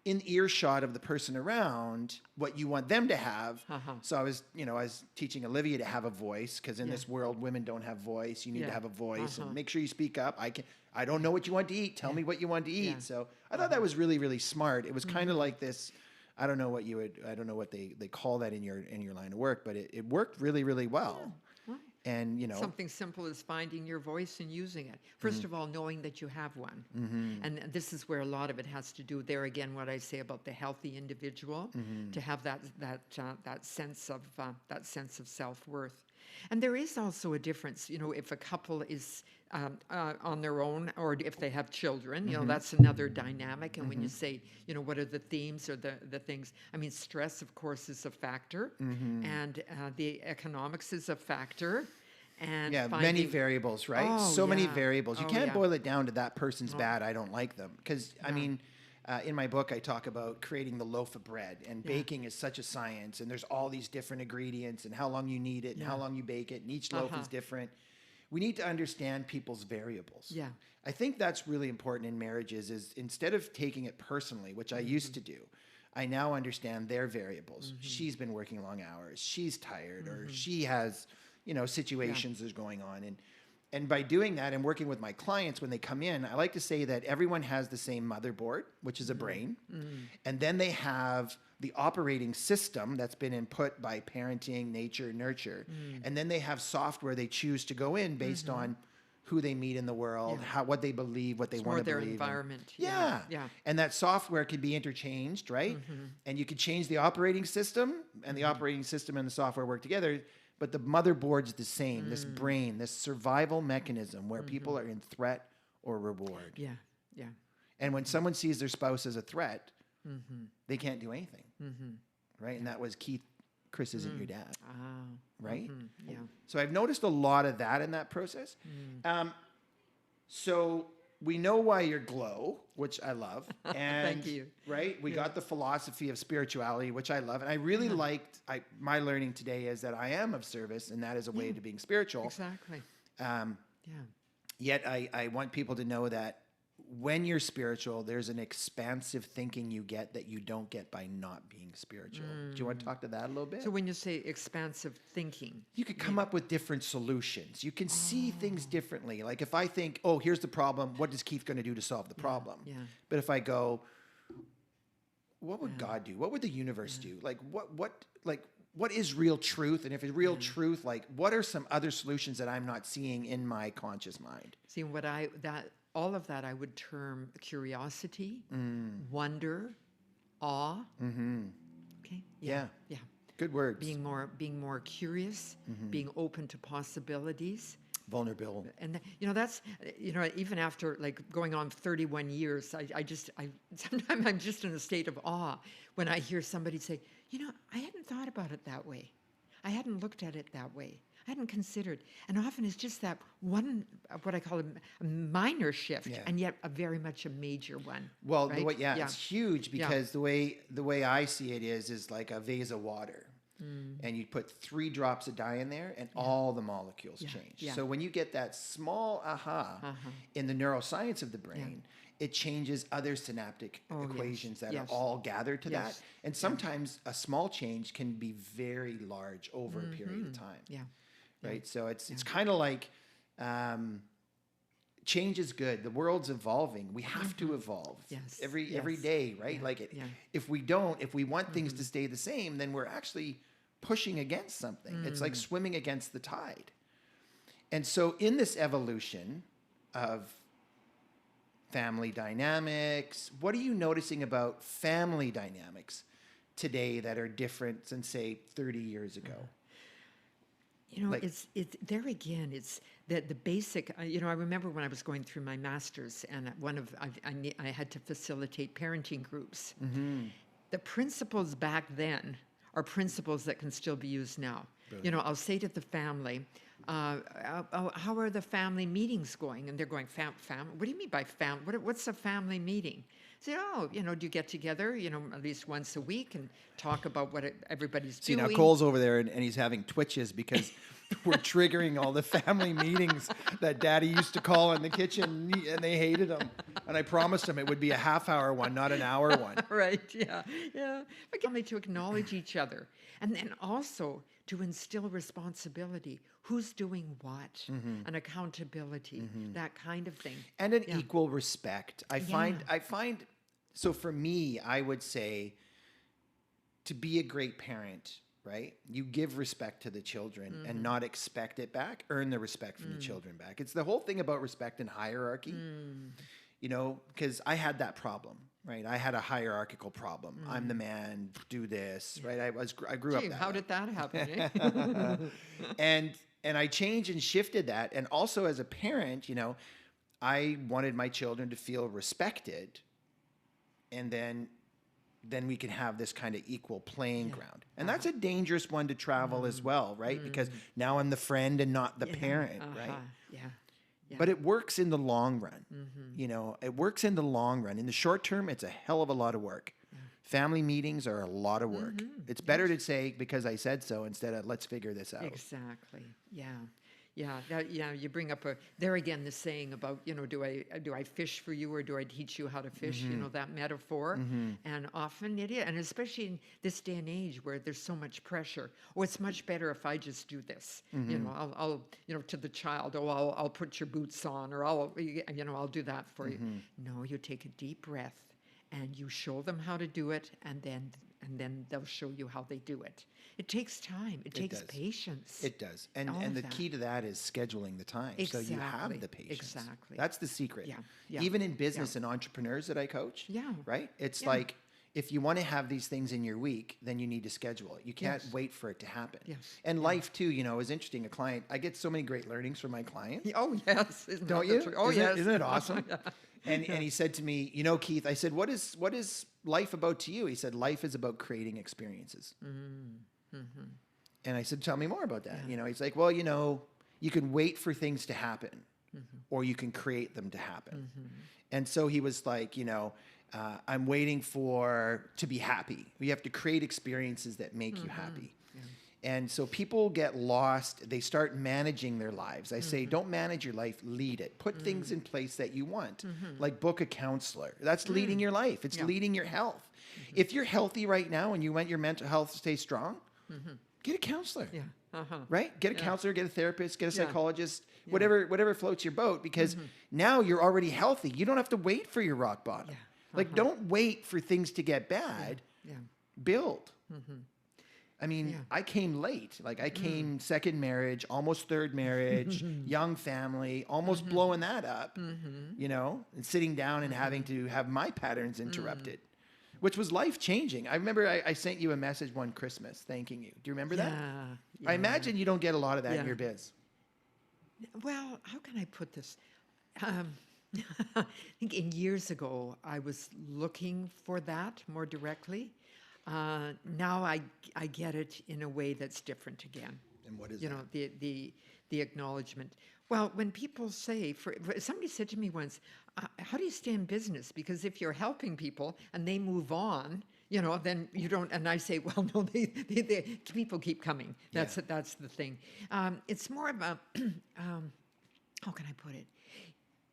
[SPEAKER 2] in earshot of the person around what you want them to have. So I was teaching Olivia to have a voice, because in this world, women don't have voice. You need to have a voice, and make sure you speak up. I don't know what you want to eat. Tell me what you want to eat. So I thought that was really, really smart. It was kind of like this. I don't know what they call that in your line of work, but it worked really, really well. And, you know,
[SPEAKER 3] something simple as finding your voice and using it. First of all, knowing that you have one. And this is where a lot of it has to do, there again, what I say about the healthy individual, to have that sense of self-worth. And there is also a difference, you know, if a couple is on their own, or if they have children, you know, that's another dynamic. And when you say, you know, what are the themes or the things, I mean, stress, of course, is a factor, and the economics is a factor. and
[SPEAKER 2] Yeah, many
[SPEAKER 3] finding,
[SPEAKER 2] variables, right?
[SPEAKER 3] Oh,
[SPEAKER 2] So many
[SPEAKER 3] yeah.
[SPEAKER 2] variables. You
[SPEAKER 3] Oh,
[SPEAKER 2] can't
[SPEAKER 3] yeah.
[SPEAKER 2] boil it down to that person's bad, I don't like them. Because, I
[SPEAKER 3] No.
[SPEAKER 2] mean, in my book, I talk about creating the loaf of bread, and
[SPEAKER 3] Yeah.
[SPEAKER 2] baking is such a science, and there's all these different ingredients, and how long you need it, and how
[SPEAKER 3] Yeah.
[SPEAKER 2] long you bake it, and each loaf
[SPEAKER 3] Uh-huh.
[SPEAKER 2] is different. We need to understand people's variables.
[SPEAKER 3] Yeah.
[SPEAKER 2] I think that's really important in marriages is instead of taking it personally, which I used to do, I now understand their variables. She's been working long hours. She's tired, or she has, situations that's going on. And by doing that and working with my clients when they come in, I like to say that everyone has the same motherboard, which is a brain. And then they have the operating system that's been input by parenting, nature, nurture. And then they have software they choose to go in based on who they meet in the world, what they believe, what they want to
[SPEAKER 3] their
[SPEAKER 2] believe.
[SPEAKER 3] environment.
[SPEAKER 2] Yeah.
[SPEAKER 3] Yeah.
[SPEAKER 2] And that software could be interchanged, right? And you could change the operating system, and the operating system and the software work together. But the motherboard's the same, this brain, this survival mechanism where people are in threat or reward.
[SPEAKER 3] Yeah. Yeah.
[SPEAKER 2] And when someone sees their spouse as a threat, they can't do anything, right? And that was Chris isn't your dad,
[SPEAKER 3] Ah.
[SPEAKER 2] right?
[SPEAKER 3] Yeah.
[SPEAKER 2] So I've noticed a lot of that in that process. So we know why you're Glo, which I love. And,
[SPEAKER 3] Thank you.
[SPEAKER 2] Right? We got the philosophy of spirituality, which I love. And I really liked, my learning today is that I am of service, and that is a way to being spiritual.
[SPEAKER 3] Exactly.
[SPEAKER 2] Yeah. Yet I want people to know that when you're spiritual, there's an expansive thinking you get that you don't get by not being spiritual. Do you want to talk to that a little bit?
[SPEAKER 3] So when you say expansive thinking,
[SPEAKER 2] You could come up with different solutions. You can see things differently. Like if I think, oh, here's the problem, what is Keith going to do to solve the problem?
[SPEAKER 3] yeah.
[SPEAKER 2] But if I go, what would God do? What would the universe do? Like what is real truth? And if it's real truth, like what are some other solutions that I'm not seeing in my conscious mind?
[SPEAKER 3] see all of that I would term curiosity, wonder, awe. Okay.
[SPEAKER 2] Yeah.
[SPEAKER 3] Yeah.
[SPEAKER 2] Good words.
[SPEAKER 3] Being more curious, being open to possibilities.
[SPEAKER 2] Vulnerable.
[SPEAKER 3] And that's even after like going on 31 years, I sometimes I'm just in a state of awe when I hear somebody say, I hadn't thought about it that way. I hadn't looked at it that way. I hadn't considered. And often it's just that one, what I call a minor shift, and yet very much a major one.
[SPEAKER 2] Well,
[SPEAKER 3] right?
[SPEAKER 2] it's huge because the way I see it is like a vase of water. And you put 3 drops of dye in there, and all the molecules change.
[SPEAKER 3] Yeah.
[SPEAKER 2] So when you get that small in the neuroscience of the brain, it changes other synaptic equations that are all gathered to that. And sometimes a small change can be very large over a period of time.
[SPEAKER 3] Yeah.
[SPEAKER 2] Right. So it's kind of like change is good. The world's evolving. We have to evolve every day, right? If we don't, if we want things to stay the same, then we're actually pushing against something. It's like swimming against the tide. And so in this evolution of family dynamics, what are you noticing about family dynamics today that are different than, say, 30 years ago?
[SPEAKER 3] It's there again. It's the basic. I remember when I was going through my master's, and I had to facilitate parenting groups. The principles back then are principles that can still be used now. Brilliant. I'll say to the family, "How are the family meetings going?" And they're going, "What do you mean by family? What's a family meeting?" Say, do you get together, at least once a week and talk about what everybody's doing?
[SPEAKER 2] See, now Cole's over there and he's having twitches because we're triggering all the family meetings that Daddy used to call in the kitchen, and they hated them. And I promised him it would be a half-hour one, not an hour one.
[SPEAKER 3] Right, yeah. But family to acknowledge each other. And then also to instill responsibility. Who's doing what? And accountability, that kind of thing.
[SPEAKER 2] And an equal respect. I find, so for me, I would say to be a great parent, right? You give respect to the children and not expect it back, earn the respect from the children back. It's the whole thing about respect and hierarchy, because I had that problem. Right, I had a hierarchical problem. I'm the man. Do this. Right, I grew up.
[SPEAKER 3] How did that happen?
[SPEAKER 2] And I changed and shifted that. And also as a parent, I wanted my children to feel respected, and then then we can have this kind of equal playing ground. And that's a dangerous one to travel as well, right? Because now I'm the friend and not the parent, right?
[SPEAKER 3] Yeah.
[SPEAKER 2] But it works in the long run. You know, it works in the long run. In the short term, it's a hell of a lot of work. Family meetings are a lot of work. It's better to say, because I said so, instead of let's figure this out.
[SPEAKER 3] Exactly. Yeah. You bring up there again the saying about, you know, do I fish for you or do I teach you how to fish? You know, that metaphor. And often it is, and especially in this day and age where there's so much pressure. Oh, it's much better if I just do this. You know, I'll you know, to the child, I'll put your boots on, or I'll do that for you. No, you take a deep breath and you show them how to do it, and then they'll show you how they do it. It takes time. It takes patience.
[SPEAKER 2] It does. And the key to that is scheduling the time. So you have the patience.
[SPEAKER 3] Exactly.
[SPEAKER 2] That's the secret.
[SPEAKER 3] Yeah.
[SPEAKER 2] Even in business and entrepreneurs that I coach, right? It's like, if you want to have these things in your week, then you need to schedule it. You can't wait for it to happen. And life too, you know, is interesting. A client, I get so many great learnings from my clients.
[SPEAKER 3] Oh, yes.
[SPEAKER 2] Don't you? Oh, yes. Isn't it awesome? And he said to me, you know, Keith, I said, what is life about to you? He said, life is about creating experiences. And I said, tell me more about that. You know, he's like, well, you know, you can wait for things to happen, or you can create them to happen. And so he was like, you know, I'm waiting to be happy. We have to create experiences that make you happy. And so people get lost. They start managing their lives. I say, don't manage your life, lead it. Put things in place that you want, like book a counselor. That's leading your life. It's leading your health. If you're healthy right now and you want your mental health to stay strong, get a counselor, right? Get a counselor, get a therapist, get a psychologist, whatever floats your boat, because now you're already healthy. You don't have to wait for your rock bottom. Like, don't wait for things to get bad. Build. I mean, I came late. Like, I came second marriage, almost third marriage, young family, almost blowing that up, you know, and sitting down and having to have my patterns interrupted, which was life-changing. I remember I sent you a message one Christmas thanking you. Do you remember that? I imagine you don't get a lot of that in your biz.
[SPEAKER 3] Well, how can I put this? I think years ago, I was looking for that more directly. Now I get it in a way that's different again.
[SPEAKER 2] And what is
[SPEAKER 3] you
[SPEAKER 2] that?
[SPEAKER 3] know, the acknowledgement. Well, when people say, somebody said to me once, how do you stay in business? Because if you're helping people and they move on, you know, then you don't. And I say, well, no, they people keep coming. That's the thing. It's more about how can I put it?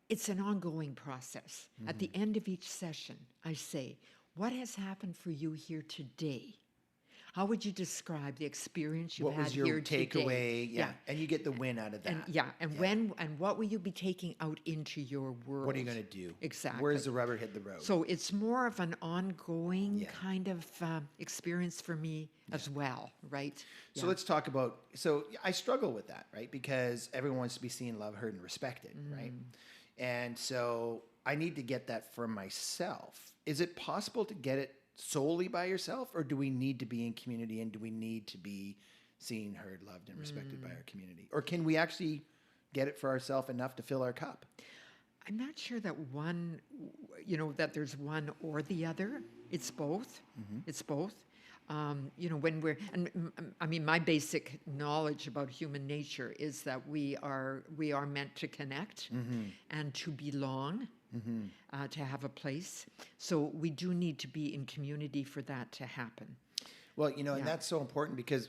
[SPEAKER 3] It's an ongoing process. At the end of each session, I say, what has happened for you here today? How would you describe the experience you had here today?
[SPEAKER 2] What was your takeaway? Yeah. And you get the win out of that.
[SPEAKER 3] And what will you be taking out into your world?
[SPEAKER 2] What are you going to do?
[SPEAKER 3] Exactly.
[SPEAKER 2] Where does the rubber hit the road?
[SPEAKER 3] So it's more of an ongoing kind of experience for me as well, right?
[SPEAKER 2] So let's talk about, so I struggle with that, right? Because everyone wants to be seen, loved, heard, and respected, right? And so I need to get that for myself. Is it possible to get it solely by yourself, or do we need to be in community, and do we need to be seen, heard, loved, and respected by our community? Or can we actually get it for ourselves enough to fill our cup?
[SPEAKER 3] I'm not sure that one, you know, that there's one or the other. It's both. It's both. You know, when we're, and I mean, my basic knowledge about human nature is that we are meant to connect and to belong, to have a place. So we do need to be in community for that to happen.
[SPEAKER 2] Well, you know, and that's so important because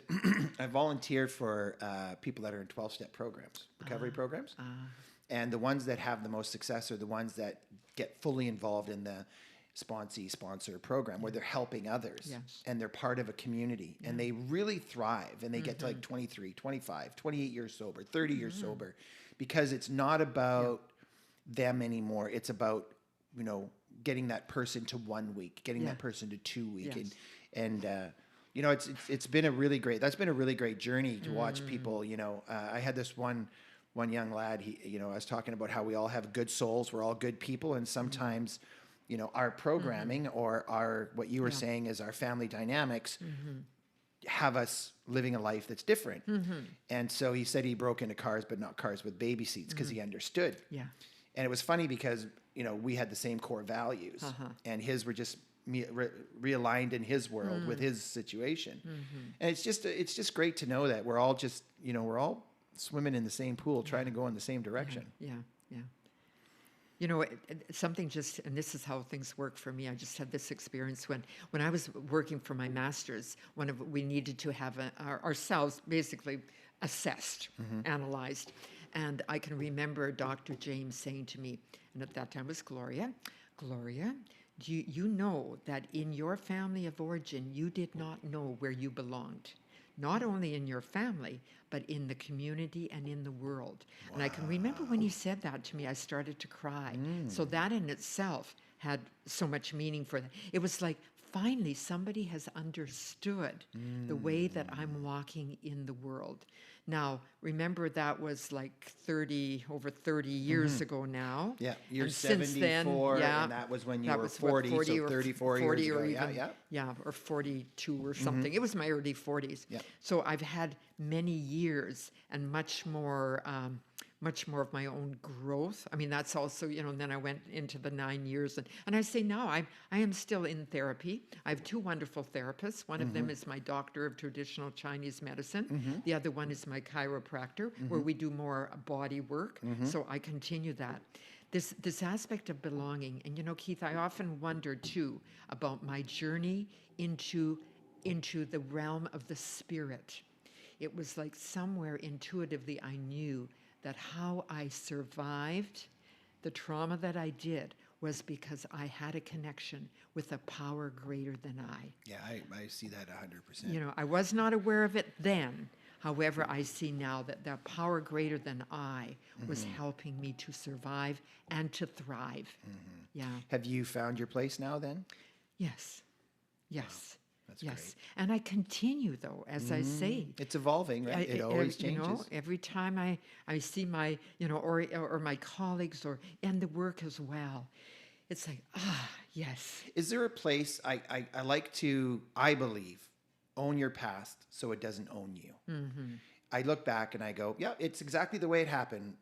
[SPEAKER 2] I volunteer for people that are in 12-step programs, recovery programs. And the ones that have the most success are the ones that get fully involved in the sponsor program where they're helping others and they're part of a community and they really thrive and they get to like 23, 25, 28 years sober, 30 years sober, because it's not about them anymore. It's about, you know, getting that person to 1 week, getting that person to 2 weeks. And you know, it's been a really great, that's been a really great journey to watch people, you know, I had this one young lad, he, you know, I was talking about how we all have good souls. We're all good people. And sometimes, you know, our programming or our, what you were saying is our family dynamics have us living a life that's different. And so he said he broke into cars, but not cars with baby seats, because he understood. And it was funny because, we had the same core values, and his were just realigned in his world with his situation. And it's just great to know that we're all just, we're all swimming in the same pool, trying to go in the same direction.
[SPEAKER 3] Yeah. Something just, and this is how things work for me. I just had this experience when I was working for my master's. We needed to have ourselves basically assessed, analyzed, and I can remember Dr. James saying to me, and at that time it was Gloria, do you know that in your family of origin you did not know where you belonged? Not only in your family, but in the community and in the world. Wow. And I can remember when he said that to me, I started to cry. So that in itself had so much meaning for that. It was like, finally, somebody has understood the way that I'm walking in the world. Now, remember that was like over 30 years ago now.
[SPEAKER 2] Yeah, you're
[SPEAKER 3] and
[SPEAKER 2] 74,
[SPEAKER 3] since then,
[SPEAKER 2] and that was when you were 40, so 34 years ago.
[SPEAKER 3] Or even, or 42 or something. It was my early 40s. Yeah. So I've had many years and much more of my own growth. I mean, that's also, and then I went into the 9 years. And I say now, I am still in therapy. I have two wonderful therapists. One of them is my doctor of traditional Chinese medicine. The other one is my chiropractor, where we do more body work. So I continue that. This aspect of belonging. And, Keith, I often wonder, too, about my journey into the realm of the spirit. It was like somewhere intuitively I knew that how I survived the trauma that I did was because I had a connection with a power greater than I.
[SPEAKER 2] Yeah, I see that 100%.
[SPEAKER 3] I was not aware of it then. However, I see now that power greater than I was helping me to survive and to thrive. Yeah.
[SPEAKER 2] Have you found your place now then?
[SPEAKER 3] Yes. Wow.
[SPEAKER 2] That's
[SPEAKER 3] yes.
[SPEAKER 2] great.
[SPEAKER 3] And I continue, though, as I say.
[SPEAKER 2] It's evolving, right? It always changes.
[SPEAKER 3] Every time I see my, or my colleagues and the work as well, it's like, yes.
[SPEAKER 2] Is there a place, I like to, I believe, own your past so it doesn't own you. I look back and I go, yeah, it's exactly the way it happened.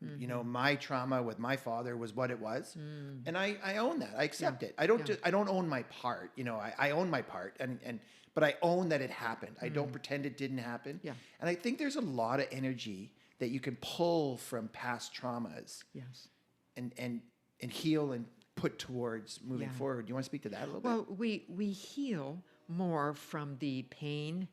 [SPEAKER 2] My trauma with my father was what it was. And I own that. I accept it. I don't own my part. I own my part but I own that it happened. I don't pretend it didn't happen.
[SPEAKER 3] Yeah.
[SPEAKER 2] And I think there's a lot of energy that you can pull from past traumas.
[SPEAKER 3] Yes.
[SPEAKER 2] And heal and put towards moving forward. Do you want to speak to that a little bit?
[SPEAKER 3] Well, we heal more from the pain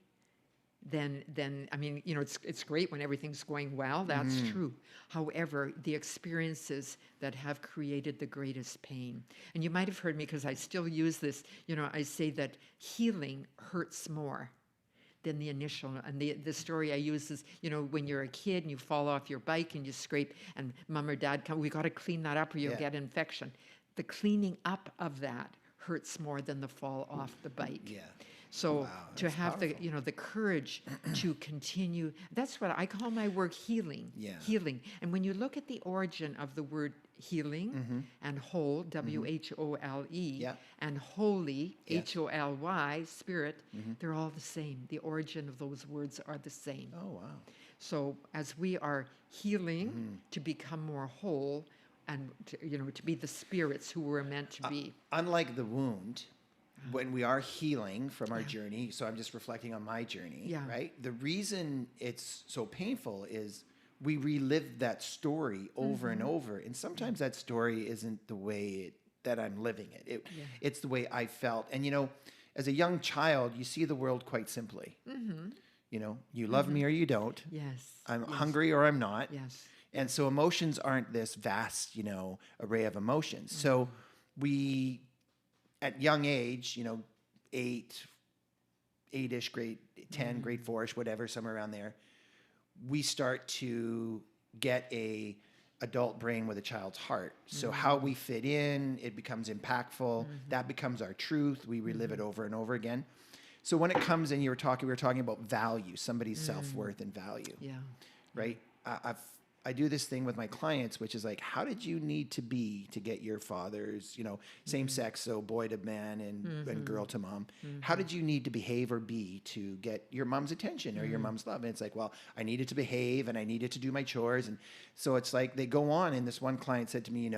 [SPEAKER 3] than I mean, it's great when everything's going well. That's true. However, the experiences that have created the greatest pain, and you might have heard me because I still use this. I say that healing hurts more than the initial. And the story I use is, when you're a kid and you fall off your bike and you scrape, and mom or dad come, we got to clean that up or you'll get infection. The cleaning up of that hurts more than the fall off the bike.
[SPEAKER 2] Yeah.
[SPEAKER 3] So to have
[SPEAKER 2] powerful.
[SPEAKER 3] the courage to continue, that's what I call my work healing.
[SPEAKER 2] Yeah.
[SPEAKER 3] Healing. And when you look at the origin of the word healing and whole, W-H-O-L-E, and holy, H-O-L-Y, spirit, they're all the same. The origin of those words are the same.
[SPEAKER 2] Oh, wow.
[SPEAKER 3] So as we are healing to become more whole and to be the spirits who we're meant to be.
[SPEAKER 2] Unlike the wound, when we are healing from our journey, so I'm just reflecting on my journey, right? The reason it's so painful is we relive that story over and over. And sometimes that story isn't the way that I'm living it. It's the way I felt. And, as a young child, you see the world quite simply. You love me or you don't.
[SPEAKER 3] Yes.
[SPEAKER 2] I'm hungry or I'm not.
[SPEAKER 3] Yes.
[SPEAKER 2] And so emotions aren't this vast, array of emotions. So we, at young age, 8-ish, grade 10, grade 4-ish, whatever, somewhere around there, we start to get a adult brain with a child's heart. So how we fit in, it becomes impactful. That becomes our truth. We relive it over and over again. So when it comes in, we were talking about value, somebody's self-worth and value.
[SPEAKER 3] Yeah.
[SPEAKER 2] Right? I do this thing with my clients, which is like, how did you need to be to get your father's, same sex, so boy to man and girl to mom? How did you need to behave or be to get your mom's attention or your mom's love? And it's like, well, I needed to behave and I needed to do my chores. And so it's like they go on, and this one client said to me,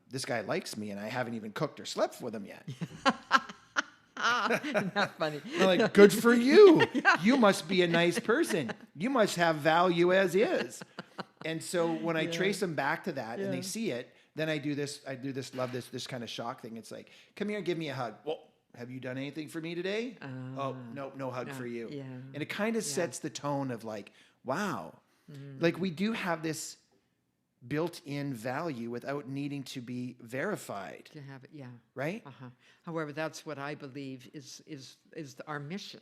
[SPEAKER 2] this guy likes me and I haven't even cooked or slept with him yet.
[SPEAKER 3] Isn't that funny?
[SPEAKER 2] I'm like, good for you. You must be a nice person. You must have value as is. And so when I trace them back to that and they see it, then I do this kind of shock thing. It's like, come here and give me a hug. Well, have you done anything for me today? Oh, no hug for you.
[SPEAKER 3] Yeah.
[SPEAKER 2] And it kind of sets the tone of like, wow, like we do have this built-in value without needing to be verified.
[SPEAKER 3] To have it, yeah.
[SPEAKER 2] Right?
[SPEAKER 3] However, that's what I believe is our mission,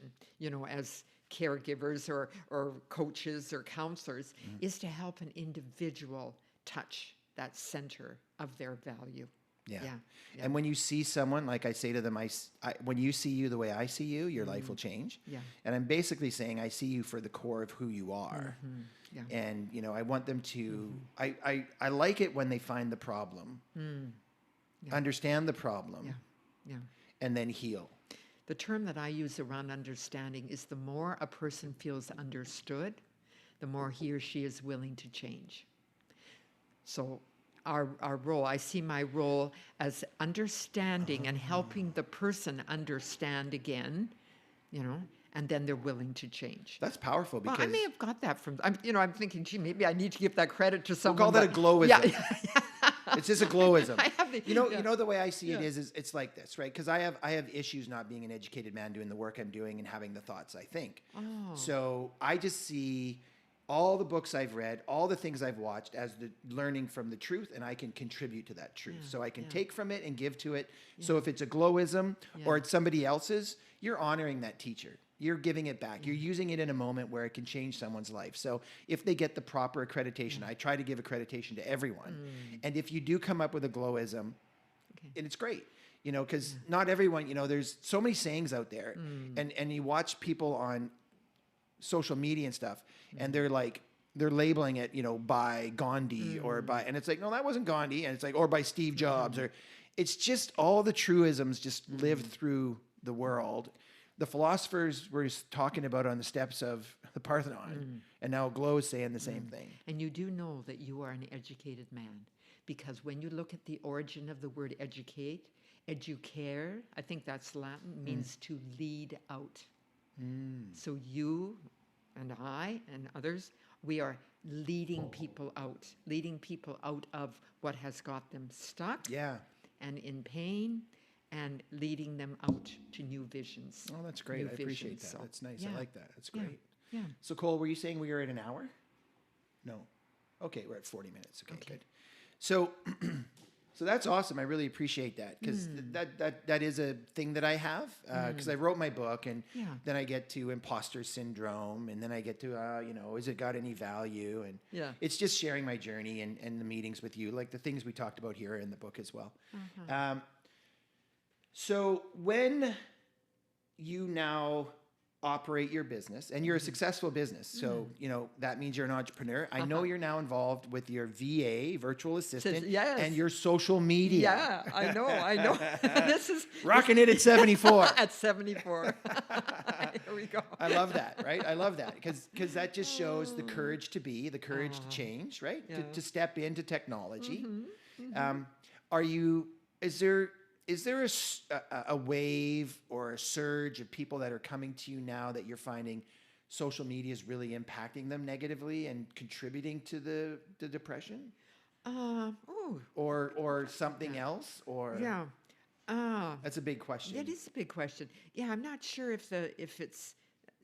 [SPEAKER 3] as caregivers or coaches or counselors, is to help an individual touch that center of their value.
[SPEAKER 2] Yeah.
[SPEAKER 3] Yeah.
[SPEAKER 2] And when you see someone, like I say to them, when you see you the way I see you, your life will change.
[SPEAKER 3] Yeah.
[SPEAKER 2] And I'm basically saying I see you for the core of who you are.
[SPEAKER 3] Yeah.
[SPEAKER 2] And, I want them to, I like it when they find the problem, understand the problem, and then heal.
[SPEAKER 3] The term that I use around understanding is the more a person feels understood, the more he or she is willing to change. So our role, I see my role as understanding and helping the person understand again, and then they're willing to change.
[SPEAKER 2] That's powerful because...
[SPEAKER 3] Well, I may have got that from, I'm thinking, gee, maybe I need to give that credit to someone.
[SPEAKER 2] We'll call that a glowism.
[SPEAKER 3] Yeah.
[SPEAKER 2] It's just a glowism. You know the way I see it
[SPEAKER 3] Yeah.
[SPEAKER 2] is it's like this, right? Because I have issues not being an educated man doing the work I'm doing and having the thoughts I think.
[SPEAKER 3] Oh.
[SPEAKER 2] So I just see all the books I've read, all the things I've watched as the learning from the truth, and I can contribute to that truth. So I can take from it and give to it. So if it's a glowism or it's somebody else's, you're honoring that teacher. You're giving it back. You're using it in a moment where it can change someone's life. So if they get the proper accreditation, I try to give accreditation to everyone. And if you do come up with a glowism, and it's great, because not everyone, there's so many sayings out there, and you watch people on social media and stuff, and they're labeling it, by Gandhi or by, and it's like, no, that wasn't Gandhi, and it's like, or by Steve Jobs, or it's just all the truisms just lived through the world. The philosophers were talking about on the steps of the Parthenon, and now Glo is saying the same thing.
[SPEAKER 3] And you do know that you are an educated man, because when you look at the origin of the word educate, educare, I think that's Latin, means to lead out. So you and I and others, we are leading people out of what has got them stuck and in pain, and leading them out to new visions.
[SPEAKER 2] Oh, that's great. I appreciate that. That's nice. I like that. That's great.
[SPEAKER 3] Yeah.
[SPEAKER 2] So, Cole, were you saying we were at an hour? No. Okay, we're at 40 minutes. Okay. Good. So, so that's awesome. I really appreciate that, because that is a thing that I have, because I wrote my book, and then I get to imposter syndrome, and then I get to, has it got any value? And it's just sharing my journey and the meetings with you, like the things we talked about here in the book as well. So when you now operate your business, and you're a successful business, so that means you're an entrepreneur. I know you're now involved with your VA, virtual assistant, and your social media.
[SPEAKER 3] Yeah, I know. This is
[SPEAKER 2] rocking it at 74.
[SPEAKER 3] At 74. Here we go.
[SPEAKER 2] I love that, right? I love that, because that just shows the courage to be, the courage to change, right? To step into technology. Is there a wave or a surge of people that are coming to you now that you're finding social media is really impacting them negatively and contributing to the depression? Or something else? Or that's a big question.
[SPEAKER 3] It is a big question. Yeah, I'm not sure if it's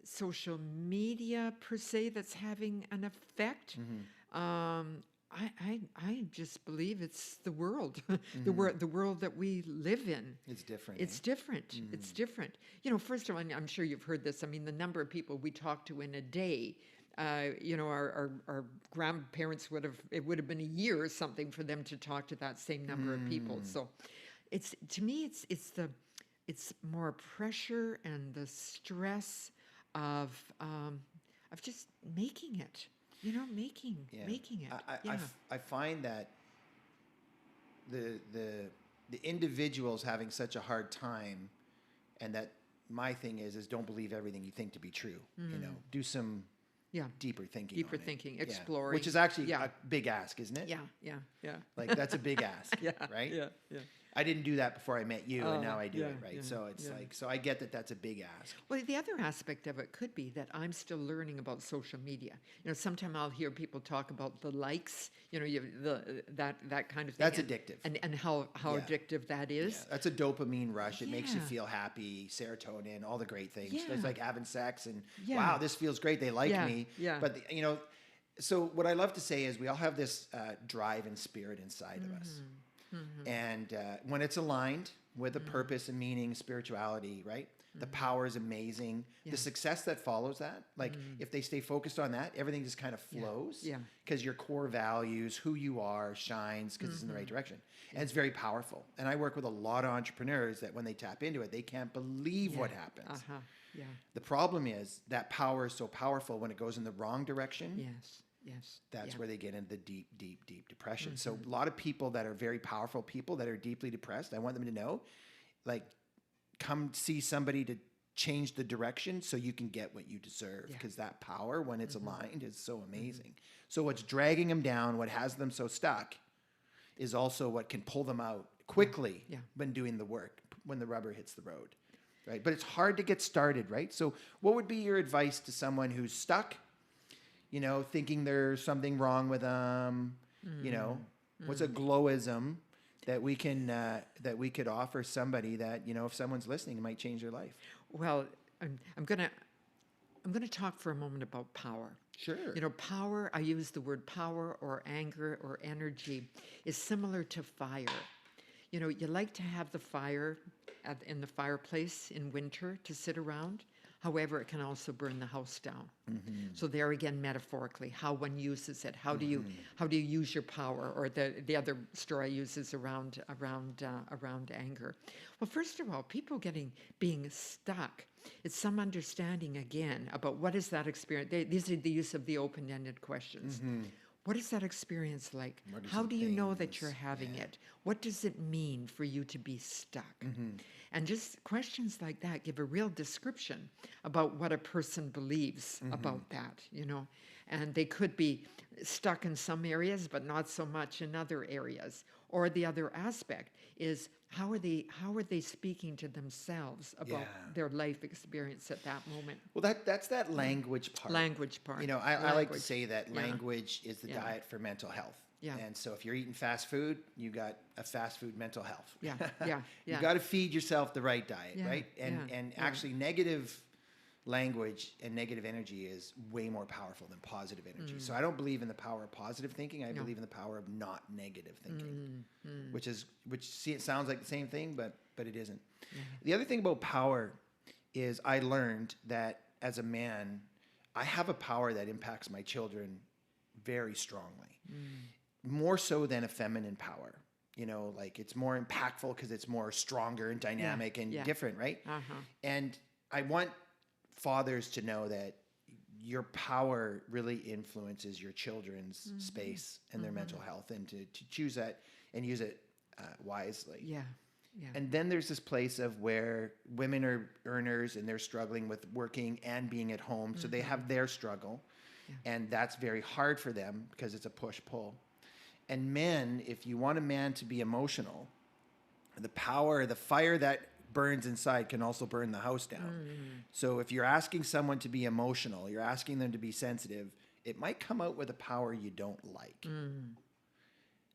[SPEAKER 3] social media per se that's having an effect. I just believe it's the world, the world that we live in.
[SPEAKER 2] It's different.
[SPEAKER 3] It's different. It's different. First of all, I'm sure you've heard this. I mean, the number of people we talk to in a day. Our grandparents would have been a year or something for them to talk to that same number of people. So, it's more pressure and the stress of just making it. making it.
[SPEAKER 2] I find that the individual's having such a hard time, and that my thing is don't believe everything you think to be true. Do some deeper thinking.
[SPEAKER 3] Exploring.
[SPEAKER 2] Which is actually a big ask, isn't it?
[SPEAKER 3] Yeah.
[SPEAKER 2] Like that's a big ask, right?
[SPEAKER 3] Yeah.
[SPEAKER 2] I didn't do that before I met you, and now I do it, right?
[SPEAKER 3] Yeah,
[SPEAKER 2] So it's so I get that that's a big ask.
[SPEAKER 3] Well, the other aspect of it could be that I'm still learning about social media. Sometimes I'll hear people talk about the likes, that kind of thing.
[SPEAKER 2] That's addictive.
[SPEAKER 3] And how addictive that is.
[SPEAKER 2] Yeah, that's a dopamine rush. It makes you feel happy, serotonin, all the great things.
[SPEAKER 3] Yeah.
[SPEAKER 2] It's like having sex and, wow, this feels great. They like me.
[SPEAKER 3] Yeah.
[SPEAKER 2] But, so what I love to say is we all have this drive and spirit inside of us. And when it's aligned with a purpose and meaning, spirituality, right? The power is amazing. The success that follows that, like if they stay focused on that, everything just kind of flows.
[SPEAKER 3] Yeah.
[SPEAKER 2] Because your core values, who you are, shines because it's in the right direction. And it's very powerful. And I work with a lot of entrepreneurs that when they tap into it, they can't believe what happens.
[SPEAKER 3] Yeah.
[SPEAKER 2] The problem is that power is so powerful when it goes in the wrong direction.
[SPEAKER 3] Yes.
[SPEAKER 2] That's where they get into the deep depression. So a lot of people that are very powerful people that are deeply depressed, I want them to know, like, come see somebody to change the direction so you can get what you deserve. Because that power, when it's aligned, is so amazing. So what's dragging them down, what has them so stuck, is also what can pull them out quickly when doing the work, when the rubber hits the road, right? But it's hard to get started, right? So what would be your advice to someone who's stuck, thinking there's something wrong with them? What's a gloism that we can that we could offer somebody that if someone's listening, it might change their life?
[SPEAKER 3] Well, I'm gonna talk for a moment about power.
[SPEAKER 2] Sure.
[SPEAKER 3] Power. I use the word power or anger or energy is similar to fire. You like to have the fire in the fireplace in winter to sit around. However, it can also burn the house down. So there again, metaphorically, how one uses it. How do you use your power? Or the other story I use is around anger. Well, first of all, people being stuck. It's some understanding again about what is that experience. These are the use of the open-ended questions. What is that experience like? How do you know that you're having it? What does it mean for you to be stuck? And just questions like that give a real description about what a person believes about that, And they could be stuck in some areas, but not so much in other areas. Or the other aspect is how are they speaking to themselves about their life experience at that moment?
[SPEAKER 2] Well, that's that language part.
[SPEAKER 3] Language part.
[SPEAKER 2] I like to say that language is the diet for mental health. Yeah. And so if you're eating fast food, you got a fast food mental health.
[SPEAKER 3] Yeah.
[SPEAKER 2] You got to feed yourself the right diet, right? And actually negative language and negative energy is way more powerful than positive energy. So I don't believe in the power of positive thinking. I believe in the power of not negative thinking, which it sounds like the same thing, but it isn't. The other thing about power is I learned that as a man, I have a power that impacts my children very strongly, more so than a feminine power. Like it's more impactful because it's more stronger and dynamic and different, right? And I want fathers to know that your power really influences your children's space and their mental health, and to choose that and use it wisely. Yeah. And then there's this place of where women are earners and they're struggling with working and being at home. So they have their struggle, and that's very hard for them because it's a push-pull. And men, if you want a man to be emotional, the fire that burns inside can also burn the house down. So if you're asking someone to be emotional, you're asking them to be sensitive, it might come out with a power you don't like.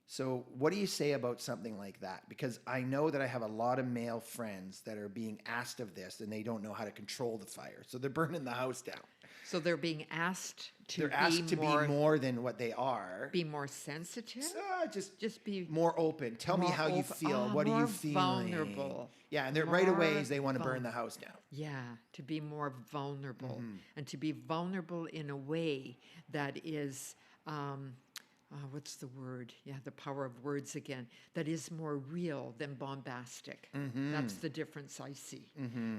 [SPEAKER 2] So what do you say about something like that? Because I know that I have a lot of male friends that are being asked of this and they don't know how to control the fire. So they're burning the house down.
[SPEAKER 3] So they're being asked to
[SPEAKER 2] be more than what they are.
[SPEAKER 3] Be more sensitive?
[SPEAKER 2] Just be more open. Tell me how you feel. What are you feeling?
[SPEAKER 3] Vulnerable.
[SPEAKER 2] Yeah, and right away they want to burn the house down.
[SPEAKER 3] Yeah, to be more vulnerable. And to be vulnerable in a way that is... what's the word? Yeah, the power of words again. That is more real than bombastic. That's the difference I see.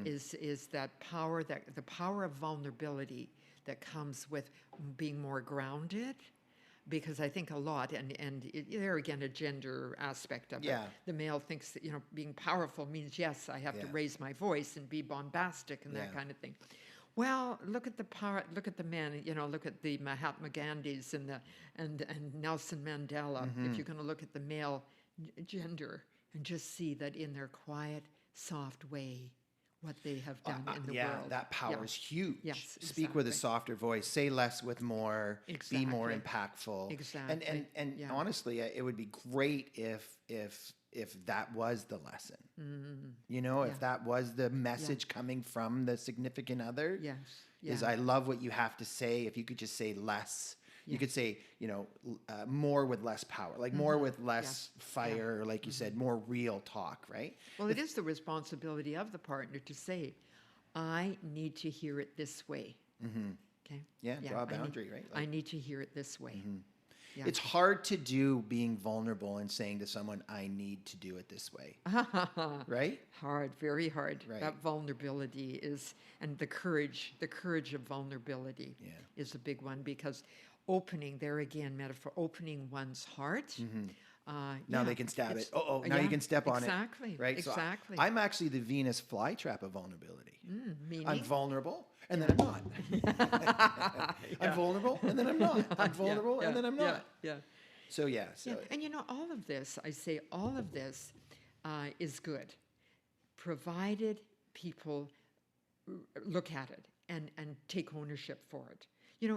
[SPEAKER 3] Is that power, the power of vulnerability that comes with being more grounded. Because I think a lot, and there again, a gender aspect of it. The male thinks that, being powerful means, yes, I have to raise my voice and be bombastic and that kind of thing. Well, look at the power. Look at the men. Look at the Mahatma Gandhis and Nelson Mandela. If you're going to look at the male gender and just see that in their quiet, soft way, what they have done in the world.
[SPEAKER 2] That power is huge.
[SPEAKER 3] Yes,
[SPEAKER 2] Speak with a softer voice. Say less with more. Be more impactful.
[SPEAKER 3] Exactly.
[SPEAKER 2] And honestly, it would be great if that was the lesson. If that was the message coming from the significant other.
[SPEAKER 3] Yes.
[SPEAKER 2] Is I love what you have to say. If you could just say less. You could say, more with less power, like more with less fire, or like you said, more real talk, right?
[SPEAKER 3] Well, it is the responsibility of the partner to say, I need to hear it this way. Okay?
[SPEAKER 2] Yeah, draw a boundary, right?
[SPEAKER 3] I need to hear it this way. Yeah.
[SPEAKER 2] It's hard to do being vulnerable and saying to someone, I need to do it this way. Right?
[SPEAKER 3] Hard, very hard.
[SPEAKER 2] Right.
[SPEAKER 3] That vulnerability is, and the courage of vulnerability is a big one, because opening, there again, metaphor, opening one's heart.
[SPEAKER 2] Now they can stab it. Now you can step on it.
[SPEAKER 3] Exactly.
[SPEAKER 2] Right?
[SPEAKER 3] Exactly.
[SPEAKER 2] So I'm actually the Venus flytrap of vulnerability.
[SPEAKER 3] Meaning?
[SPEAKER 2] I'm vulnerable, and then I'm not. I'm vulnerable, and then I'm not. I'm vulnerable, and then I'm not. So,
[SPEAKER 3] And all of this, I say all of this is good, provided people look at it and take ownership for it.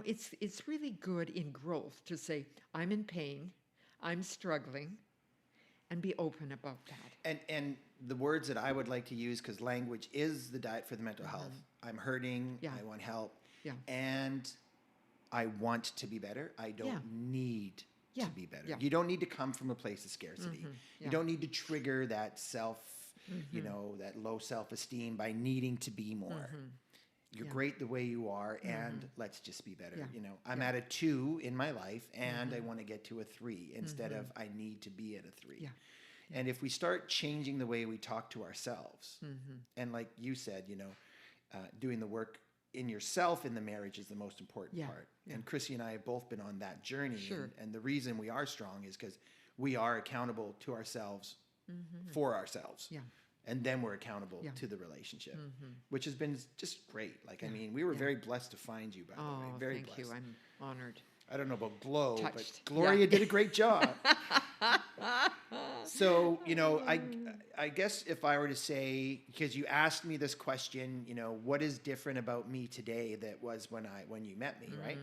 [SPEAKER 3] It's really good in growth to say, I'm in pain, I'm struggling, and be open about that.
[SPEAKER 2] And the words that I would like to use, because language is the diet for the mental health. I'm hurting, I want help, and I want to be better. I don't need to be better. You don't need to come from a place of scarcity. You don't need to trigger that that low self-esteem by needing to be more. You're great the way you are, and let's just be better. I'm at a 2 in my life, and I want to get to a 3 instead of I need to be at a 3. And if we start changing the way we talk to ourselves, and like you said, doing the work in yourself in the marriage is the most important part. And Chrissy and I have both been on that journey. And the reason we are strong is because we are accountable to ourselves for ourselves. And then we're accountable to the relationship, which has been just great. Like, I mean, we were very blessed to find you, by the way. Very blessed.
[SPEAKER 3] Thank you. I'm honored.
[SPEAKER 2] I don't know about Glo, but
[SPEAKER 3] Touched.
[SPEAKER 2] Gloria did a great job. So, I guess if I were to say, because you asked me this question, what is different about me today that was when you met me, right?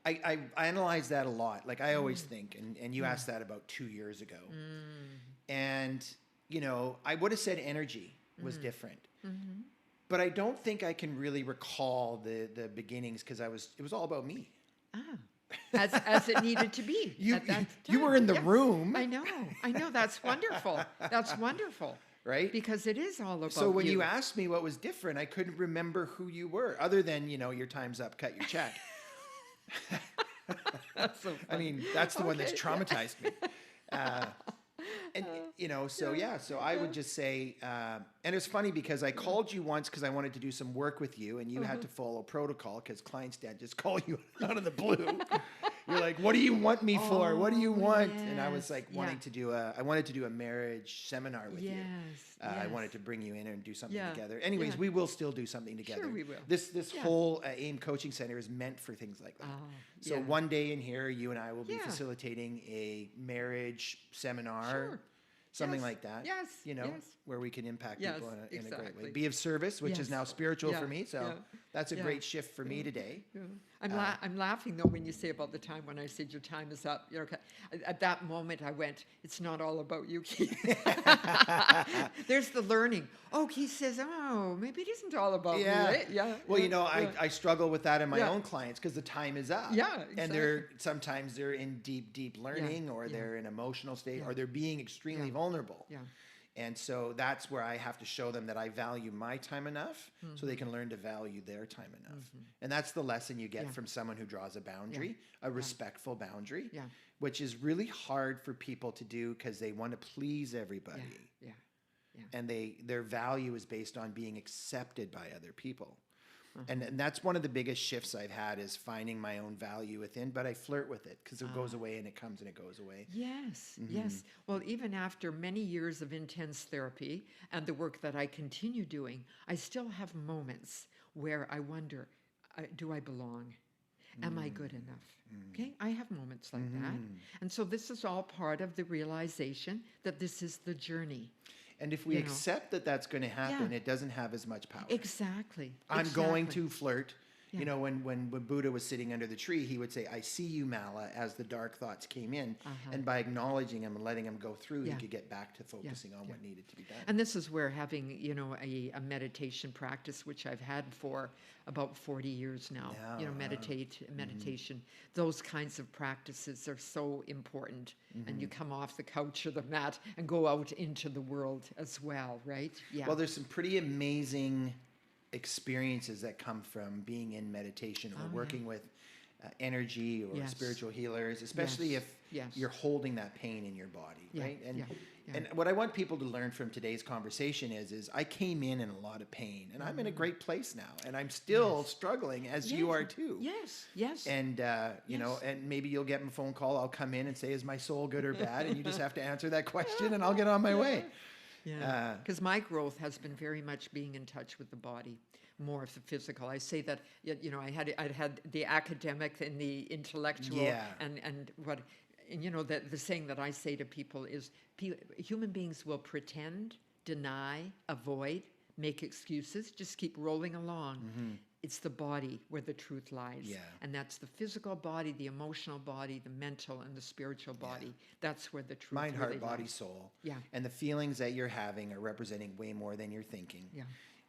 [SPEAKER 2] I analyze that a lot. Like, I always think, and you asked that about 2 years ago. And I would have said energy was different, but I don't think I can really recall the beginnings, because it was all about me.
[SPEAKER 3] As it needed to be.
[SPEAKER 2] You were in the room.
[SPEAKER 3] I know. That's wonderful. That's wonderful.
[SPEAKER 2] Right?
[SPEAKER 3] Because it is all about
[SPEAKER 2] So when you asked me what was different, I couldn't remember who you were, other than, your time's up, cut your check.
[SPEAKER 3] That's so funny.
[SPEAKER 2] I mean, that's the one that's traumatized me. And, so I would just say, and it's funny because I called you once because I wanted to do some work with you, and you had to follow protocol because clients can't just call you out of the blue. You're like, what do you want me for? What do you want? And I was like wanting to do I wanted to do a marriage seminar with you. I wanted to bring you in and do something together. Anyways, we will still do something together.
[SPEAKER 3] Sure, we will.
[SPEAKER 2] This whole AIM Coaching Center is meant for things like that. So one day in here, you and I will be facilitating a marriage seminar, something like that. Where we can impact people in a great way. Be of service, which is now spiritual for me. So that's a great shift for me today.
[SPEAKER 3] I'm laughing though when you say about the time when I said your time is up. At that moment I went, it's not all about you, Keith. There's the learning. Oh, Keith says, maybe it isn't all about me, right?
[SPEAKER 2] Well, I struggle with that in my own clients because the time is up.
[SPEAKER 3] Exactly.
[SPEAKER 2] And sometimes they're in deep learning, or they're in emotional state, or they're being extremely vulnerable. And so that's where I have to show them that I value my time enough so they can learn to value their time enough. And that's the lesson you get from someone who draws a boundary, a respectful boundary, which is really hard for people to do because they want to please everybody. And their value is based on being accepted by other people. And that's one of the biggest shifts I've had, is finding my own value within, but I flirt with it because it goes away and it comes and it goes away.
[SPEAKER 3] Yes, yes. Well, even after many years of intense therapy and the work that I continue doing, I still have moments where I wonder, do I belong? Am I good enough? Okay, I have moments like that. And so this is all part of the realization that this is the journey.
[SPEAKER 2] And if we accept that that's going to happen, it doesn't have as much power.
[SPEAKER 3] Exactly.
[SPEAKER 2] I'm going to flirt. You know, when Buddha was sitting under the tree, he would say, I see you, Mala, as the dark thoughts came in. And by acknowledging them and letting them go through, he could get back to focusing on what needed to be done.
[SPEAKER 3] And this is where having, you know, a meditation practice, which I've had for about 40 years now, you know, meditation, those kinds of practices are so important. And you come off the couch or the mat and go out into the world as well, right? Yeah.
[SPEAKER 2] Well, there's some pretty amazing experiences that come from being in meditation or working with energy or spiritual healers, especially if you're holding that pain in your body, right? And what I want people to learn from today's conversation is I came in a lot of pain, and I'm in a great place now, and I'm still struggling, as you are too.
[SPEAKER 3] Yes.
[SPEAKER 2] And you know, and maybe you'll get a phone call. I'll come in and say, "Is my soul good or bad?" And you just have to answer that question, and I'll get on my way.
[SPEAKER 3] Yeah, because my growth has been very much being in touch with the body, more of the physical. I say that, you know, I'd had the academic and the intellectual, and what, and you know, the saying that I say to people is, human beings will pretend, deny, avoid, make excuses, just keep rolling along. It's the body where the truth lies. And that's the physical body, the emotional body, the mental and the spiritual body. That's where the truth
[SPEAKER 2] Mind,
[SPEAKER 3] really
[SPEAKER 2] heart, body,
[SPEAKER 3] lies.
[SPEAKER 2] soul.
[SPEAKER 3] Yeah.
[SPEAKER 2] And the feelings that you're having are representing way more than you're thinking.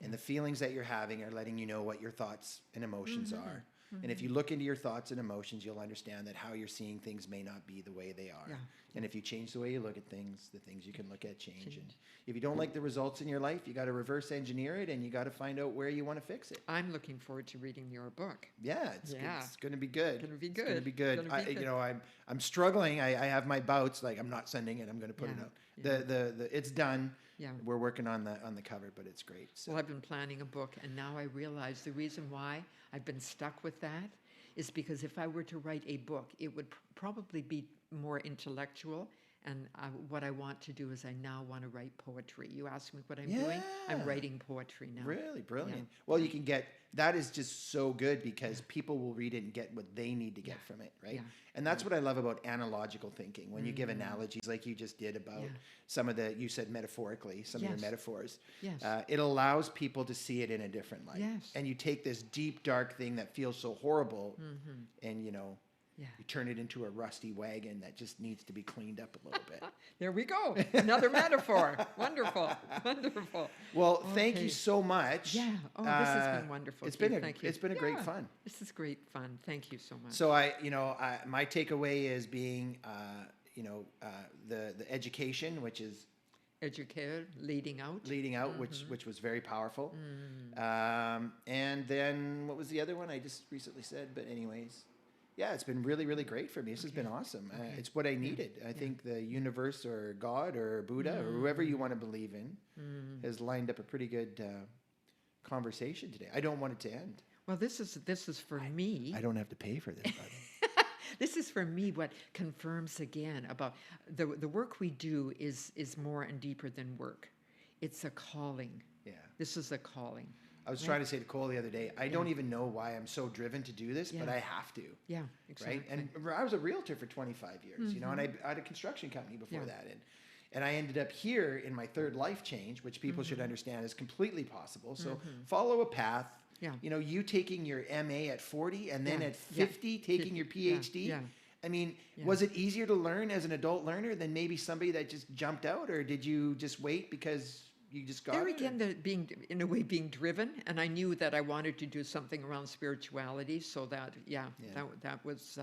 [SPEAKER 2] And the feelings that you're having are letting you know what your thoughts and emotions are. And if you look into your thoughts and emotions, you'll understand that how you're seeing things may not be the way they are. And if you change the way you look at things, the things you can look at change. And if you don't like the results in your life, you got to reverse engineer it, and you got to find out where you want to fix it.
[SPEAKER 3] I'm looking forward to reading your book.
[SPEAKER 2] Yeah, it's going to be good.
[SPEAKER 3] Going to be
[SPEAKER 2] It's going to be good. You know, I'm struggling. I have my bouts. Like, I'm not sending it. I'm going to put it out. It's done. We're working on the cover, but it's great. So.
[SPEAKER 3] Well, I've been planning a book, and now I realize the reason why I've been stuck with that is because if I were to write a book, it would probably be more intellectual. And what I want to do is I now want to write poetry. You ask me what I'm doing? I'm writing poetry now.
[SPEAKER 2] Really brilliant. Well, you can get, that is just so good because people will read it and get what they need to get from it, right? And that's what I love about analogical thinking. When you give analogies like you just did about some of the, you said metaphorically, some of your metaphors, it allows people to see it in a different light. And you take this deep, dark thing that feels so horrible and, you know, you turn it into a rusty wagon that just needs to be cleaned up a little bit.
[SPEAKER 3] There we go. Another metaphor. Wonderful. Wonderful.
[SPEAKER 2] Well, thank you so much.
[SPEAKER 3] Yeah. Oh, this has been wonderful.
[SPEAKER 2] It's been a great fun.
[SPEAKER 3] This is great fun. Thank you so much.
[SPEAKER 2] So my takeaway is being, the education, which is
[SPEAKER 3] educated, leading out,
[SPEAKER 2] which was very powerful. And then what was the other one I just recently said? But anyways. Yeah, it's been really, really great for me. This has been awesome. It's what I needed. I think the universe or God or Buddha or whoever you want to believe in has lined up a pretty good conversation today. I don't want it to end.
[SPEAKER 3] Well, this is for me.
[SPEAKER 2] I don't have to pay for this, by the way.
[SPEAKER 3] This is for me what confirms again about the work we do is more and deeper than work. It's a calling.
[SPEAKER 2] Yeah.
[SPEAKER 3] This is a calling.
[SPEAKER 2] I was trying to say to Cole the other day, I don't even know why I'm so driven to do this, but I have to.
[SPEAKER 3] Yeah, exactly.
[SPEAKER 2] Right? And I was a realtor for 25 years, you know, and I had a construction company before that. And I ended up here in my third life change, which people should understand is completely possible. So follow a path.
[SPEAKER 3] Yeah.
[SPEAKER 2] You know, you taking your MA at 40 and then at 50 taking your Ph.D. I mean, was it easier to learn as an adult learner than maybe somebody that just jumped out, or did you just wait because you just got
[SPEAKER 3] there
[SPEAKER 2] it?
[SPEAKER 3] Again, in a way, being driven, and I knew that I wanted to do something around spirituality, so that that was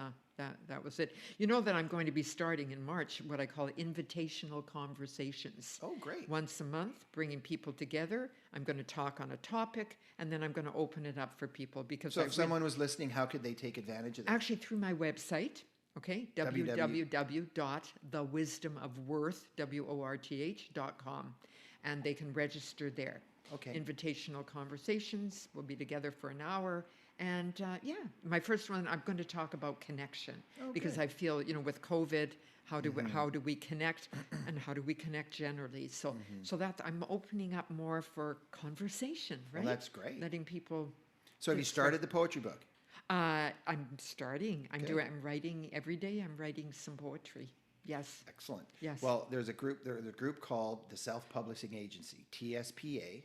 [SPEAKER 3] it. You know that I'm going to be starting in March what I call invitational conversations.
[SPEAKER 2] Oh, great!
[SPEAKER 3] Once a month, bringing people together. I'm going to talk on a topic, and then I'm going to open it up for people because.
[SPEAKER 2] So, if someone was listening, how could they take advantage of that?
[SPEAKER 3] Actually, through my website. Okay, www.thewisdomofworth, WORTH.com. And they can register there.
[SPEAKER 2] Okay.
[SPEAKER 3] Invitational conversations. We'll be together for an hour. And my first one, I'm going to talk about connection because I feel, with COVID, how do we connect, and how do we connect generally? So that I'm opening up more for conversation, right?
[SPEAKER 2] Well, that's great.
[SPEAKER 3] Letting people.
[SPEAKER 2] So have you started the poetry book?
[SPEAKER 3] I'm starting. I'm writing every day. I'm writing some poetry. Yes.
[SPEAKER 2] Excellent.
[SPEAKER 3] Yes.
[SPEAKER 2] Well, there's a group called the Self-Publishing Agency, TSPA.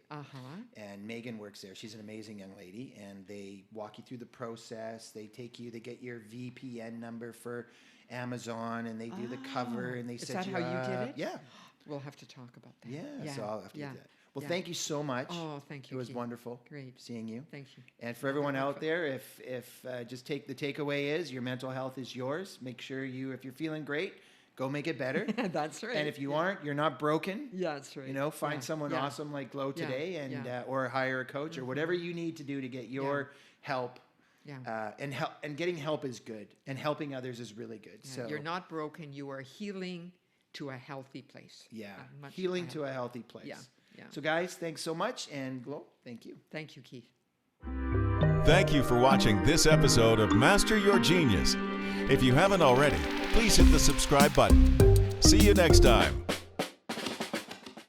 [SPEAKER 2] And Megan works there. She's an amazing young lady, and they walk you through the process. They get your VPN number for Amazon, and they do the cover, and they set you up. Is that how you did it? Yeah.
[SPEAKER 3] We'll have to talk about that.
[SPEAKER 2] Yeah. So I'll have to do that. Well, thank you so much.
[SPEAKER 3] Oh, thank you.
[SPEAKER 2] It was
[SPEAKER 3] Keith.
[SPEAKER 2] wonderful.
[SPEAKER 3] Great.
[SPEAKER 2] Seeing you.
[SPEAKER 3] Thank you.
[SPEAKER 2] And for everyone out there, if just the takeaway is your mental health is yours. Make sure if you're feeling great, go make it better.
[SPEAKER 3] That's right.
[SPEAKER 2] And if you aren't, you're not broken.
[SPEAKER 3] Yeah, that's right.
[SPEAKER 2] Find someone awesome like Glo today, and or hire a coach or whatever you need to do to get your help.
[SPEAKER 3] Yeah.
[SPEAKER 2] And getting help is good, and helping others is really good.
[SPEAKER 3] Yeah.
[SPEAKER 2] So
[SPEAKER 3] you're not broken. You are healing to a healthy place.
[SPEAKER 2] Yeah. Healing to a healthy place.
[SPEAKER 3] Yeah. Yeah.
[SPEAKER 2] So guys, thanks so much, and Glo, thank you.
[SPEAKER 3] Thank you, Keith.
[SPEAKER 1] Thank you for watching this episode of Master Your Genius. If you haven't already, please hit the subscribe button. See you next time.